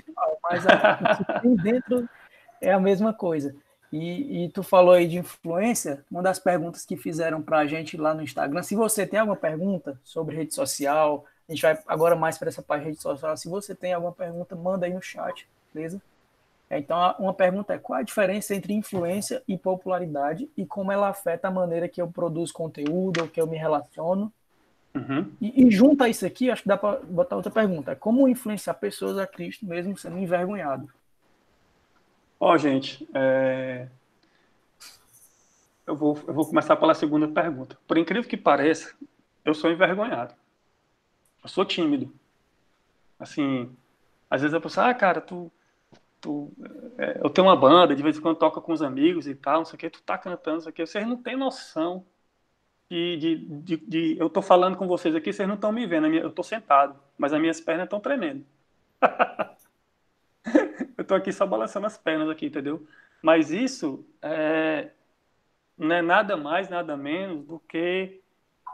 mas o que tem dentro é a mesma coisa. E tu falou aí de influência, uma das perguntas que fizeram para a gente lá no Instagram, se você tem alguma pergunta sobre rede social, a gente vai agora mais para essa parte de rede social, se você tem alguma pergunta, manda aí no chat, beleza? Então, uma pergunta é: qual a diferença entre influência e popularidade e como ela afeta a maneira que eu produzo conteúdo ou que eu me relaciono? Uhum. E junto a isso aqui, acho que dá para botar outra pergunta: como influenciar pessoas a Cristo mesmo sendo envergonhado? Gente, eu vou começar pela segunda pergunta. Por incrível que pareça, eu sou envergonhado. Eu sou tímido. Assim, às vezes a pessoa, cara, eu tenho uma banda, de vez em quando toca com os amigos e tal, não sei o que, tu tá cantando, não sei o que, vocês não têm noção eu tô falando com vocês aqui, vocês não estão me vendo, eu tô sentado, mas as minhas pernas estão tremendo. Eu tô aqui só balançando as pernas aqui, entendeu? Mas isso não é nada mais, nada menos do que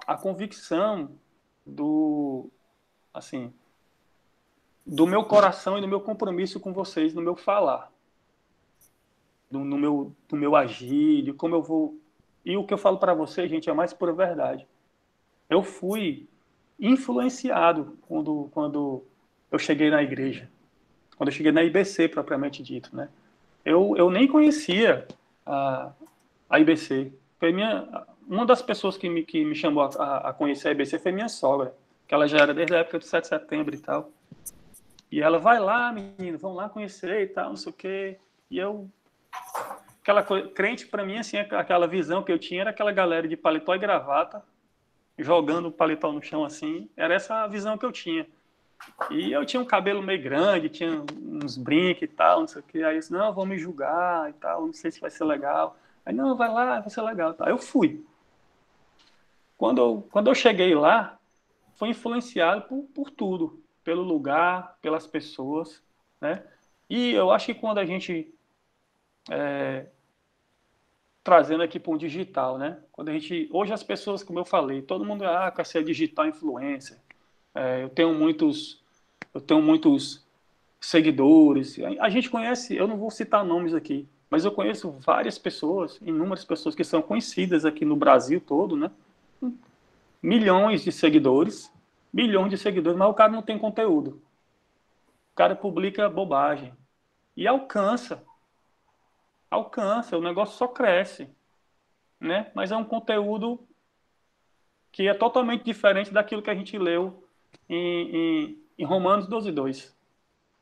a convicção do, assim, do meu coração e do meu compromisso com vocês, no meu falar, no meu agir, de como eu vou. E o que eu falo para vocês, gente, é a mais pura verdade. Eu fui influenciado quando eu cheguei na igreja, quando eu cheguei na IBC, propriamente dito, né? Eu nem conhecia a IBC. Uma das pessoas que me chamou a conhecer a IBC foi minha sogra, que ela já era desde a época do 7 de setembro e tal. E ela, vai lá, menino, vamos lá conhecer e tal, não sei o quê. E eu, aquela coisa, crente para mim, assim, aquela visão que eu tinha era aquela galera de paletó e gravata, jogando o paletó no chão assim, era essa a visão que eu tinha. E eu tinha um cabelo meio grande, tinha uns brincos e tal, não sei o que. Aí eu disse, não, vão me julgar e tal, não sei se vai ser legal. Aí, não, vai lá, vai ser legal. Aí eu fui. Quando eu cheguei lá, foi influenciado por tudo, pelo lugar, pelas pessoas, né? E eu acho que quando a gente, trazendo aqui para um digital, né? Quando a gente, hoje as pessoas, como eu falei, todo mundo, quer ser digital influencer. Eu tenho muitos seguidores. A gente conhece, eu não vou citar nomes aqui, mas eu conheço várias pessoas, inúmeras pessoas que são conhecidas aqui no Brasil todo, né? Milhões de seguidores, mas o cara não tem conteúdo. O cara publica bobagem. E alcança, o negócio só cresce, né? Mas é um conteúdo que é totalmente diferente daquilo que a gente leu em Romanos 12:2.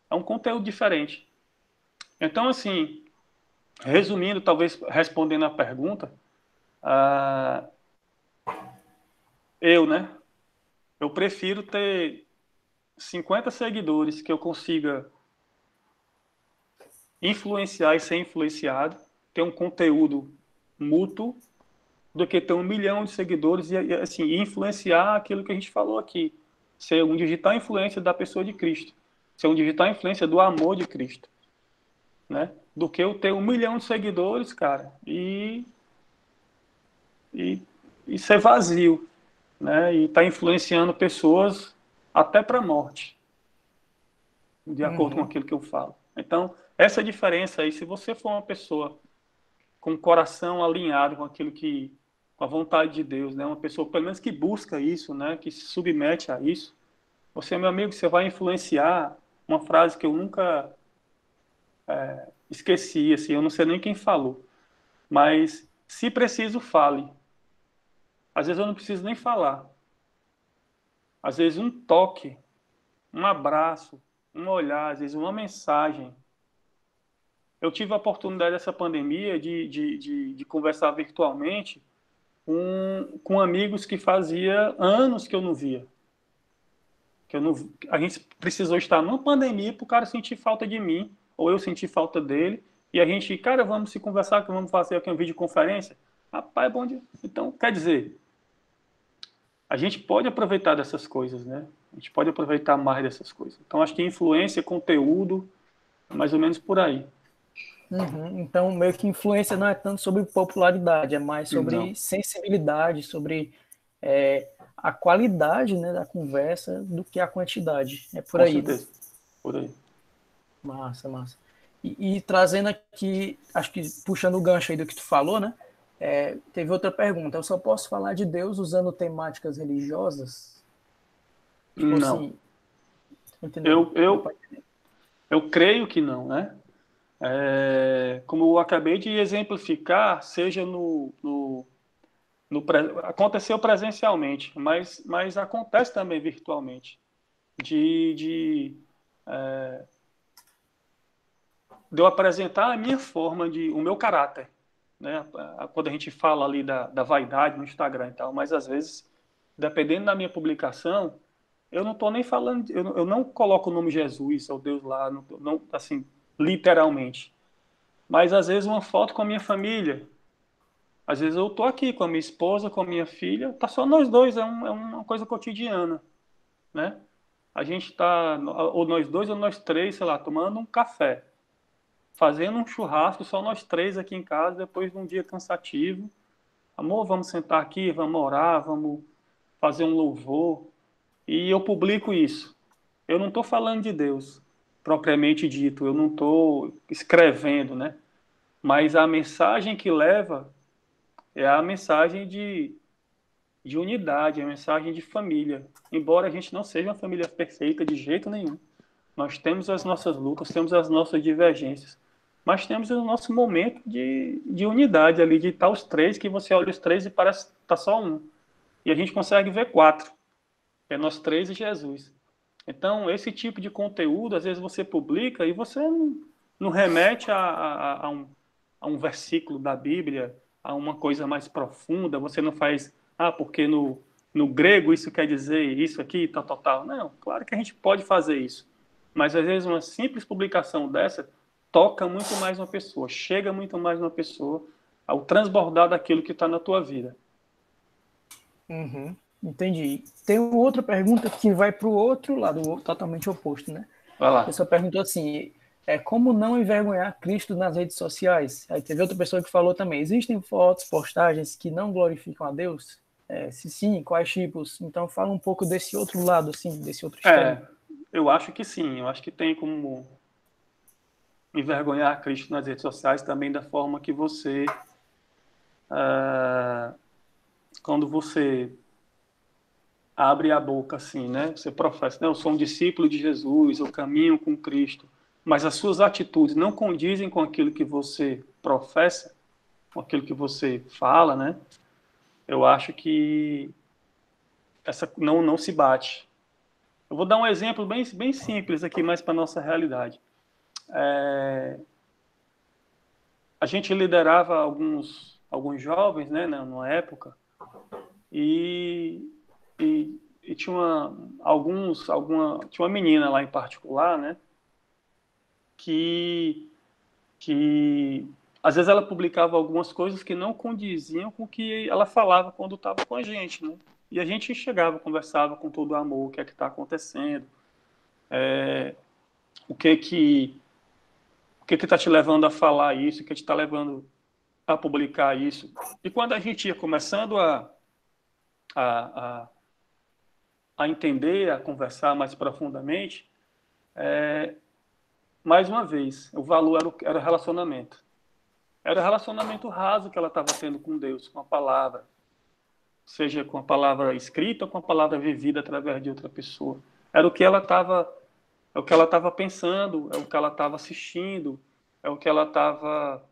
É um conteúdo diferente. Então, assim, resumindo, talvez respondendo a pergunta, ah, né? Eu prefiro ter 50 seguidores que eu consiga influenciar e ser influenciado, ter um conteúdo mútuo, do que ter 1 milhão de seguidores e assim, influenciar aquilo que a gente falou aqui. Ser um digital influência da pessoa de Cristo. Ser um digital influência do amor de Cristo. Né? Do que eu ter 1 milhão de seguidores, cara, e, e ser vazio, né? E estar influenciando pessoas até para a morte, de acordo com aquilo que eu falo. Então, essa diferença aí, se você for uma pessoa com o coração alinhado com aquilo que, com a vontade de Deus, né? Uma pessoa, pelo menos, que busca isso, né? Que se submete a isso, você, meu amigo, você vai influenciar. Uma frase que eu nunca esqueci, assim, eu não sei nem quem falou, mas se preciso, fale. Às vezes eu não preciso nem falar. Às vezes um toque, um abraço, um olhar, às vezes uma mensagem. Eu tive a oportunidade dessa pandemia de conversar virtualmente com amigos que fazia anos que eu não via. Que eu não, a gente precisou estar numa pandemia para o cara sentir falta de mim, ou eu sentir falta dele, e a gente, cara, vamos se conversar, que vamos fazer aqui uma videoconferência. Rapaz, é bom dia. Então, quer dizer, a gente pode aproveitar dessas coisas, né? A gente pode aproveitar mais dessas coisas. Então, acho que influência, conteúdo, mais ou menos por aí. Então, meio que influência não é tanto sobre popularidade, é mais sobre Não. sensibilidade, sobre a qualidade, né, da conversa do que a quantidade. É por Com aí, certeza. né? Por aí. Massa, massa. E trazendo aqui, acho que puxando o gancho aí do que tu falou, né? Teve outra pergunta. Eu só posso falar de Deus usando temáticas religiosas? Tipo Não. assim, entendeu? Eu creio que não, né? Como eu acabei de exemplificar, seja aconteceu presencialmente, mas acontece também virtualmente. De eu apresentar a minha forma, o meu caráter. Né? Quando a gente fala ali da vaidade no Instagram e tal, mas às vezes, dependendo da minha publicação, eu não estou nem falando, eu não coloco o nome Jesus ou Deus lá, não, assim, literalmente. Mas às vezes uma foto com a minha família. Às vezes eu estou aqui com a minha esposa, com a minha filha, tá só nós dois, é uma coisa cotidiana, né? A gente está, ou nós dois ou nós três, sei lá, tomando um café, fazendo um churrasco, só nós três aqui em casa, depois de um dia cansativo, amor, vamos sentar aqui, vamos orar, vamos fazer um louvor. E eu publico isso. Eu não estou falando de Deus, propriamente dito, eu não estou escrevendo, né? Mas a mensagem que leva é a mensagem de unidade, é a mensagem de família. Embora a gente não seja uma família perfeita de jeito nenhum. Nós temos as nossas lutas, temos as nossas divergências, mas temos o nosso momento de unidade ali, de estar os três, que você olha os três e parece que está só um. E a gente consegue ver quatro. É nós três e Jesus. Então, esse tipo de conteúdo, às vezes você publica e você não remete a um versículo da Bíblia, a uma coisa mais profunda, você não faz, porque no grego isso quer dizer isso aqui, tal, tal, tal. Não, claro que a gente pode fazer isso. Mas, às vezes, uma simples publicação dessa toca muito mais uma pessoa, chega muito mais uma pessoa ao transbordar daquilo que está na tua vida. Uhum, entendi. Tem uma outra pergunta que vai para o outro lado, totalmente oposto, né? Vai lá. A pessoa perguntou assim, como não envergonhar Cristo nas redes sociais? Aí teve outra pessoa que falou também, existem fotos, postagens que não glorificam a Deus? Se sim, quais tipos? Então fala um pouco desse outro lado, assim, desse outro extremo. Eu acho que sim, eu acho que tem como envergonhar Cristo nas redes sociais também da forma que você, quando você abre a boca assim, né? Você professa, eu sou um discípulo de Jesus, eu caminho com Cristo, mas as suas atitudes não condizem com aquilo que você professa, com aquilo que você fala, né? Eu acho que essa não se bate. Eu vou dar um exemplo bem simples aqui, mais para a nossa realidade. A gente liderava alguns jovens, né, numa época, e tinha tinha uma menina lá em particular, né, que às vezes ela publicava algumas coisas que não condiziam com o que ela falava quando estava com a gente, né? E a gente chegava, conversava com todo o amor, o que é que está acontecendo, o que está te levando a falar isso, o que te está levando a publicar isso. E quando a gente ia começando a entender, a conversar mais profundamente, mais uma vez, o valor era o relacionamento. Era o relacionamento raso que ela estava tendo com Deus, com a palavra. Seja com a palavra escrita ou com a palavra vivida através de outra pessoa. Era o que ela estava pensando, é o que ela estava assistindo, é o que ela estava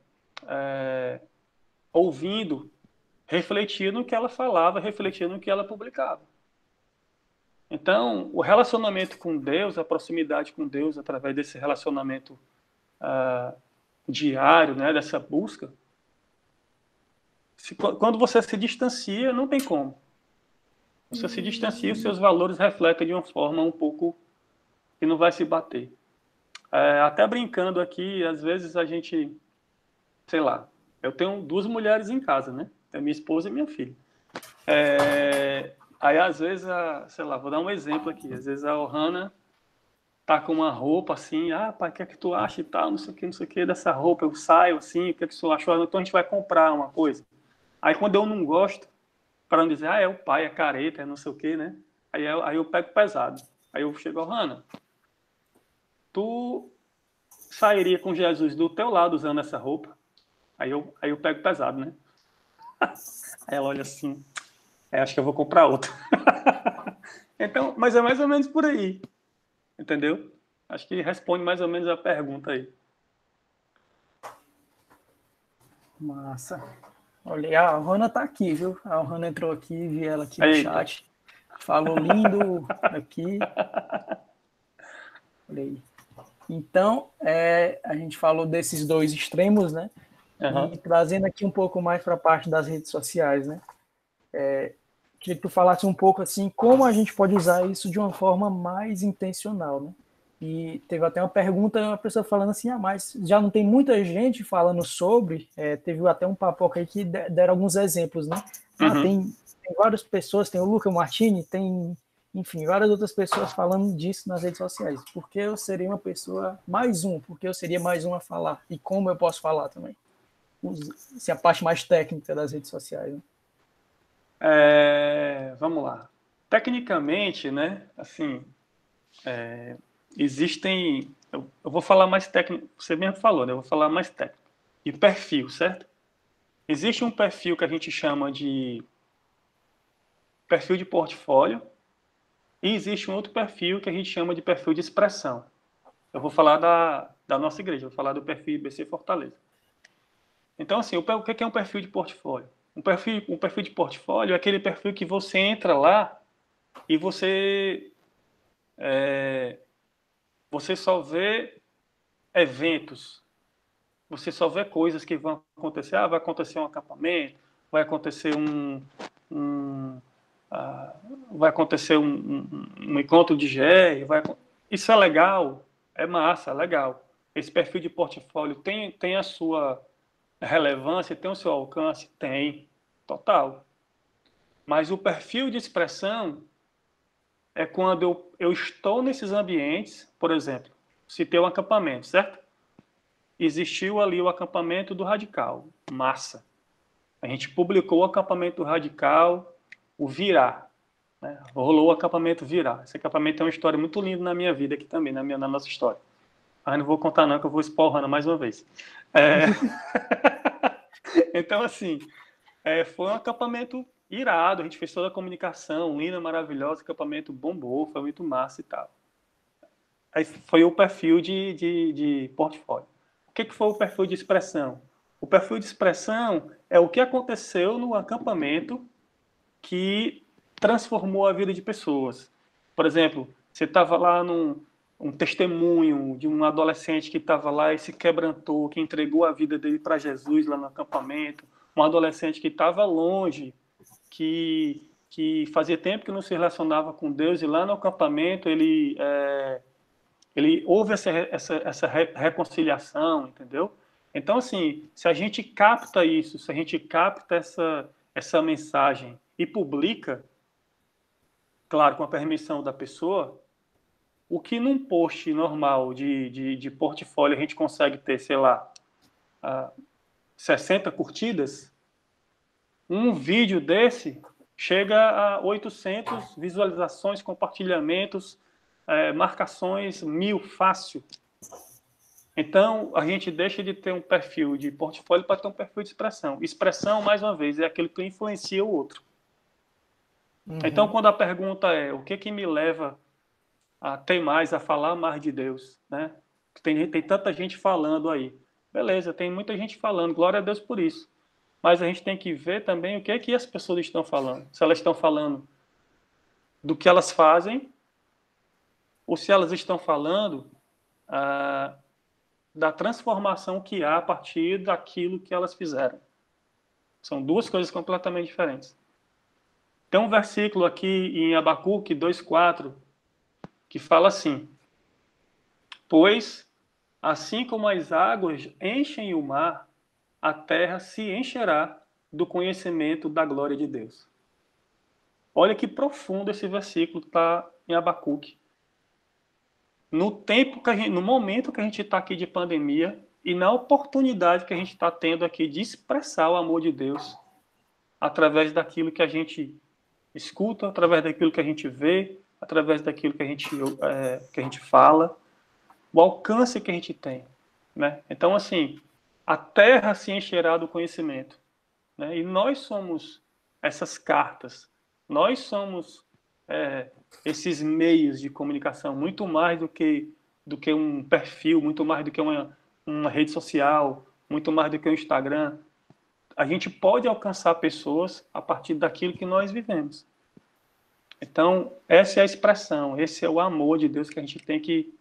ouvindo, refletindo no que ela falava, refletindo no que ela publicava. Então, o relacionamento com Deus, a proximidade com Deus, através desse relacionamento diário, né, dessa busca, quando você se distancia, não tem como. Você se distancia, os seus valores refletem de uma forma um pouco que não vai se bater. Até brincando aqui, às vezes a gente, sei lá, eu tenho 2 mulheres em casa, né? É minha esposa e minha filha. Aí, às vezes, sei lá, vou dar um exemplo aqui. Às vezes a Ohana tá com uma roupa assim, pai, o que é que tu acha e tal, não sei o que dessa roupa. Eu saio assim, o que é que tu achou? Então a gente vai comprar uma coisa. Aí quando eu não gosto, para não dizer, é o pai, é careta, é não sei o que, né? Aí eu pego pesado. Aí eu chego, Ohana, tu sairia com Jesus do teu lado usando essa roupa? Aí eu pego pesado, né? Aí ela olha assim, acho que eu vou comprar outra. Então, mas é mais ou menos por aí. Entendeu? Acho que responde mais ou menos a pergunta aí. Massa. Olha, a Ohana tá aqui, viu? A Ohana entrou aqui, vi ela aqui no chat. Falou lindo aqui. Olha aí. Então, a gente falou desses 2 extremos, né? Uhum. E trazendo aqui um pouco mais para a parte das redes sociais, né? Queria que tu falasse um pouco assim, como a gente pode usar isso de uma forma mais intencional, né? E teve até uma pergunta, uma pessoa falando assim, mas já não tem muita gente falando sobre, teve até um papoca aí que deram alguns exemplos, né? Uhum. Tem várias pessoas, tem o Luca Martini, tem, enfim, várias outras pessoas falando disso nas redes sociais. Porque eu seria uma pessoa porque eu seria mais um a falar. E como eu posso falar também? Assim, a parte mais técnica das redes sociais, né? Vamos lá. Tecnicamente, né? Assim, existem. Eu vou falar mais técnico. Você mesmo falou, né? Eu vou falar mais técnico. E perfil, certo? Existe um perfil que a gente chama de perfil de portfólio e existe um outro perfil que a gente chama de perfil de expressão. Eu vou falar da nossa igreja, vou falar do perfil IBC Fortaleza. Então, assim, o que é um perfil de portfólio? Um perfil de portfólio é aquele perfil que você entra lá e você só vê eventos, você só vê coisas que vão acontecer. Vai acontecer um acampamento, vai acontecer um, vai acontecer um encontro de GR, isso é legal, é massa, é legal. Esse perfil de portfólio tem a sua relevância, tem o seu alcance? Tem, total. Mas o perfil de expressão é quando eu estou nesses ambientes, por exemplo, citei um acampamento, certo? Existiu ali o acampamento do Radical, massa. A gente publicou o acampamento do Radical, o Virar. Né? Rolou o acampamento Virar. Esse acampamento é uma história muito linda na minha vida aqui também, na nossa história. Mas não vou contar não, que eu vou expor Hannah mais uma vez. Então, assim, foi um acampamento irado, a gente fez toda a comunicação, linda, maravilhosa, o acampamento bombou, foi muito massa e tal. Aí foi o perfil de portfólio. O que foi o perfil de expressão? O perfil de expressão é o que aconteceu no acampamento que transformou a vida de pessoas. Por exemplo, você estava lá um testemunho de um adolescente que estava lá e se quebrantou, que entregou a vida dele para Jesus lá no acampamento, um adolescente que estava longe, que fazia tempo que não se relacionava com Deus, e lá no acampamento ele houve essa reconciliação, entendeu? Então, assim, se a gente capta isso, se a gente capta essa mensagem e publica, claro, com a permissão da pessoa, o que num post normal de portfólio a gente consegue ter, sei lá, 60 curtidas, um vídeo desse chega a 800 visualizações, compartilhamentos, marcações, 1000 fácil. Então, a gente deixa de ter um perfil de portfólio para ter um perfil de expressão. Expressão, mais uma vez, é aquilo que influencia o outro. Uhum. Então, quando a pergunta é o que me leva a ter mais, a falar mais de Deus, né? Tem tanta gente falando aí. Beleza, tem muita gente falando, glória a Deus por isso. Mas a gente tem que ver também o que as pessoas estão falando. Se elas estão falando do que elas fazem, ou se elas estão falando da transformação que há a partir daquilo que elas fizeram. São duas coisas completamente diferentes. Tem um versículo aqui em Abacuque 2:4 que fala assim: pois, assim como as águas enchem o mar, a terra se encherá do conhecimento da glória de Deus. Olha que profundo esse versículo está em Abacuque. No momento que a gente está aqui de pandemia e na oportunidade que a gente está tendo aqui de expressar o amor de Deus através daquilo que a gente escuta, através daquilo que a gente vê, através daquilo que a gente fala, o alcance que a gente tem, né? Então, assim, a terra se encherá do conhecimento, né? E nós somos essas cartas, nós somos esses meios de comunicação, muito mais do que um perfil, muito mais do que uma rede social, muito mais do que um Instagram. A gente pode alcançar pessoas a partir daquilo que nós vivemos. Então, essa é a expressão, esse é o amor de Deus que a gente tem que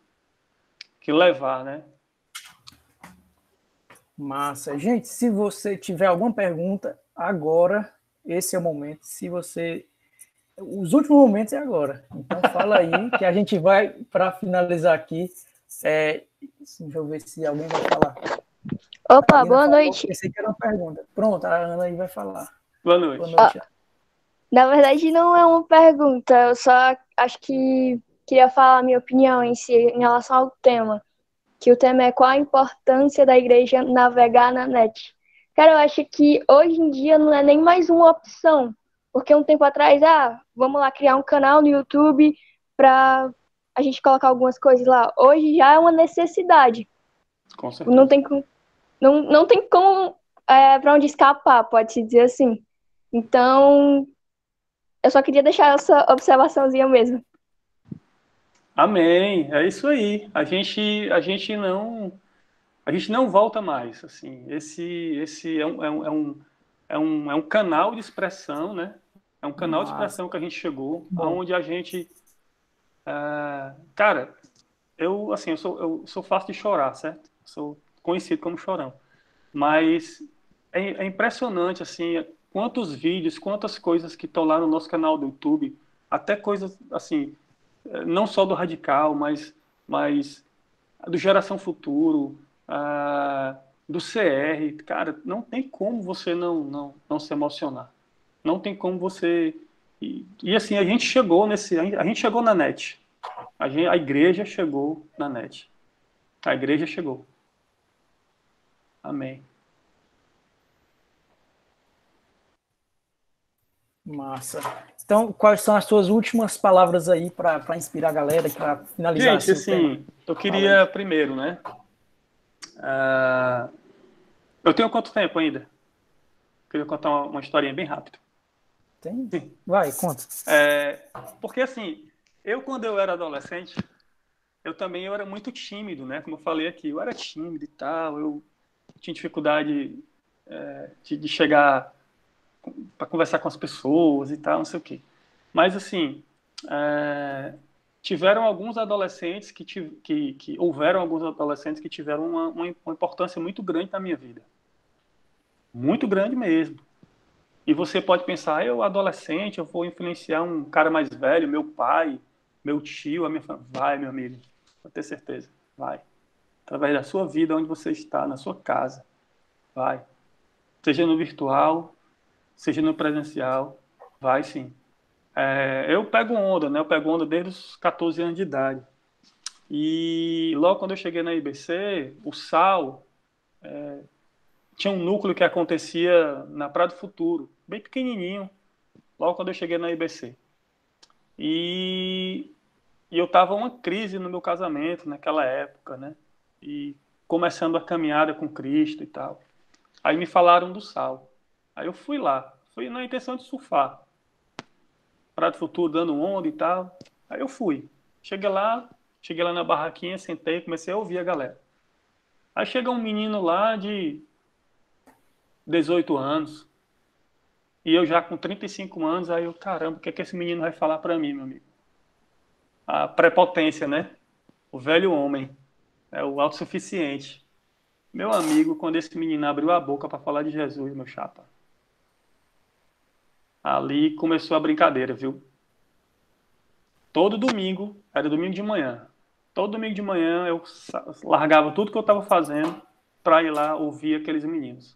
levar, né? Massa. Gente, se você tiver alguma pergunta, agora, esse é o momento. Se você... Os últimos momentos é agora. Então, fala aí, que a gente vai, para finalizar aqui, deixa eu ver se alguém vai falar. Opa, boa noite. Pensei que era uma pergunta. Pronto, a Ana aí vai falar. Boa noite. Boa noite. Na verdade, não é uma pergunta, eu só acho que queria falar a minha opinião em si, em relação ao tema. Que o tema é qual a importância da igreja navegar na net. Cara, eu acho que hoje em dia não é nem mais uma opção. Porque um tempo atrás, vamos lá criar um canal no YouTube para a gente colocar algumas coisas lá. Hoje já é uma necessidade. Com certeza. Não tem como para onde escapar, pode-se dizer assim. Então, eu só queria deixar essa observaçãozinha mesmo. Amém. É isso aí. A gente não volta mais. Assim, esse é um canal de expressão, né? É um canal de Massa. expressão que a gente chegou, Bom. aonde a gente, cara, eu sou fácil de chorar, certo? Sou conhecido como chorão. Mas é impressionante, assim, quantos vídeos, quantas coisas que estão lá no nosso canal do YouTube, até coisas, assim, não só do Radical, mas do Geração Futuro, do CR. Cara, não tem como você não se emocionar. Não tem como você... E assim, a gente chegou na net. A igreja chegou na net. A igreja chegou. Amém. Massa. Então, quais são as suas últimas palavras aí para inspirar a galera, para finalizar Gente, assim o tema? assim, eu Fala queria aí. primeiro, né? Eu tenho quanto tempo ainda? Queria contar uma historinha bem rápida. Tem? Sim. Vai, conta. Porque assim, quando eu era adolescente, eu era muito tímido, né? Como eu falei aqui, eu era tímido e tal, eu tinha dificuldade de chegar para conversar com as pessoas e tal, não sei o quê. Mas assim, tiveram alguns adolescentes houveram alguns adolescentes que tiveram uma importância muito grande na minha vida. Muito grande mesmo. E você pode pensar, eu adolescente, eu vou influenciar um cara mais velho, meu pai, meu tio, a minha família. Vai, meu amigo, pode ter certeza, vai. Através da sua vida, onde você está, na sua casa, vai. Seja no virtual, seja no presencial, vai sim. Eu pego onda, né? Eu pego onda desde os 14 anos de idade. E logo quando eu cheguei na IBC, o SAL tinha um núcleo que acontecia na Praia do Futuro, bem pequenininho, logo quando eu cheguei na IBC. E, e eu tava uma crise no meu casamento naquela época, né? E começando a caminhada com Cristo e tal. Aí me falaram do SAL. Aí eu fui lá, fui na intenção de surfar. Praia do Futuro dando onda e tal. Aí eu fui. Cheguei lá na barraquinha, sentei, comecei a ouvir a galera. Aí chega um menino lá de 18 anos, e eu já com 35 anos, aí eu, caramba, o que é que esse menino vai falar pra mim, meu amigo? A prepotência, né? O velho homem, o autossuficiente. Meu amigo, quando esse menino abriu a boca para falar de Jesus, meu chapa, ali começou a brincadeira, viu? Todo domingo, era domingo de manhã, todo domingo de manhã eu largava tudo que eu estava fazendo para ir lá ouvir aqueles meninos.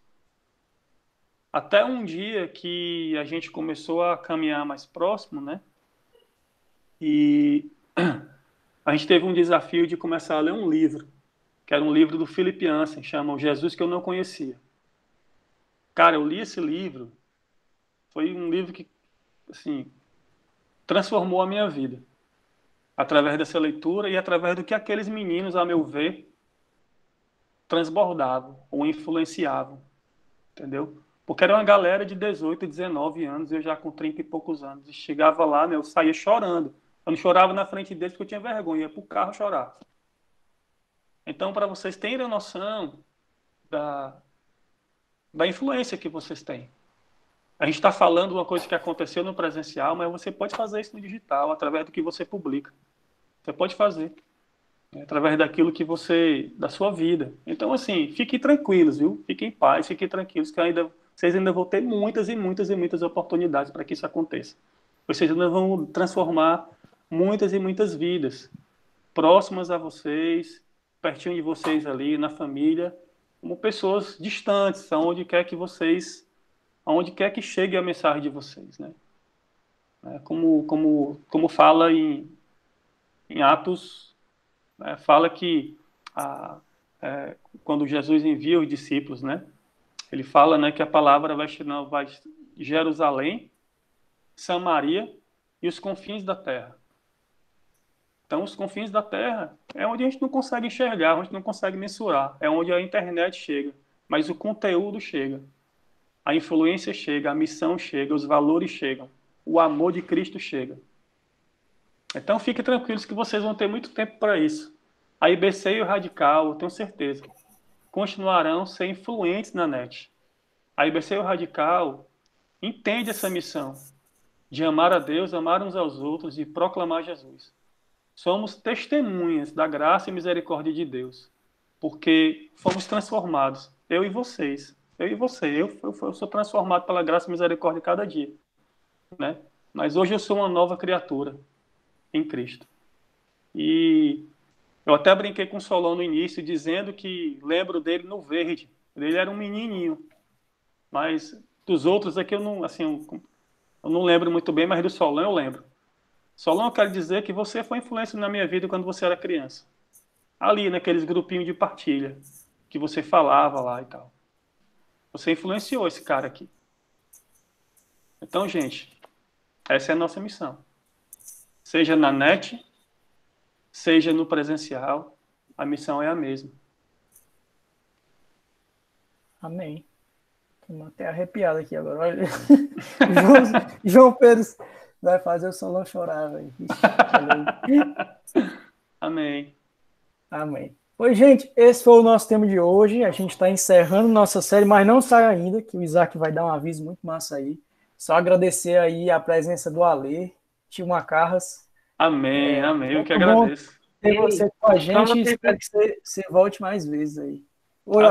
Até um dia que a gente começou a caminhar mais próximo, né? E a gente teve um desafio de começar a ler um livro, que era um livro do Philip Yancey, chama O Jesus que eu não conhecia. Cara, eu li esse livro, foi um livro que, assim, transformou a minha vida. Através dessa leitura e através do que aqueles meninos, a meu ver, transbordavam ou influenciavam, entendeu? Porque era uma galera de 18, 19 anos, eu já com 30 e poucos anos. E chegava lá, eu saía chorando. Eu não chorava na frente deles porque eu tinha vergonha, ia pro carro chorar. Então, para vocês terem noção da, da influência que vocês têm. A gente está falando uma coisa que aconteceu no presencial, mas você pode fazer isso no digital, através do que você publica. Você pode fazer, né, através daquilo que da sua vida. Então, assim, fiquem tranquilos, viu? Fiquem em paz, fiquem tranquilos, que vocês ainda vão ter muitas e muitas e muitas oportunidades para que isso aconteça. Vocês ainda vão transformar muitas e muitas vidas próximas a vocês, pertinho de vocês ali, na família, como pessoas distantes, aonde quer que chegue a mensagem de vocês, né? Como fala em Atos, né? Fala que quando Jesus envia os discípulos, né? Ele fala, né, que a palavra vai de Jerusalém Samaria e os confins da terra. Então, os confins da terra é onde a gente não consegue enxergar, onde a gente não consegue mensurar, é onde a internet chega, mas o conteúdo chega, a influência chega, a missão chega, os valores chegam, o amor de Cristo chega. Então, fiquem tranquilos que vocês vão ter muito tempo para isso. A IBC e o Radical, eu tenho certeza, continuarão a ser influentes na net. A IBC e o Radical entende essa missão de amar a Deus, amar uns aos outros e proclamar Jesus. Somos testemunhas da graça e misericórdia de Deus, porque fomos transformados, eu e vocês, eu e você, eu sou transformado pela graça e misericórdia cada dia, né? Mas hoje eu sou uma nova criatura em Cristo. E eu até brinquei com o Solon no início, dizendo que lembro dele no Verde, ele era um menininho, mas dos outros aqui eu não lembro muito bem, mas do Solon eu lembro. Solon, eu quero dizer que você foi influência na minha vida quando você era criança. Ali, naqueles grupinhos de partilha, que você falava lá e tal. Você influenciou esse cara aqui. Então, gente, essa é a nossa missão. Seja na net, seja no presencial, a missão é a mesma. Amém. Estou até arrepiado aqui agora. Olha. João Pedro vai fazer o Solon chorar, velho. Amém. Amém. Oi, gente, esse foi o nosso tema de hoje. A gente está encerrando nossa série, mas não sai ainda, que o Isaac vai dar um aviso muito massa aí. Só agradecer aí a presença do Alê, Tio Macarras. Amém, amém. Eu que agradeço. Ter você com a gente e espero que você volte mais vezes aí. Oi,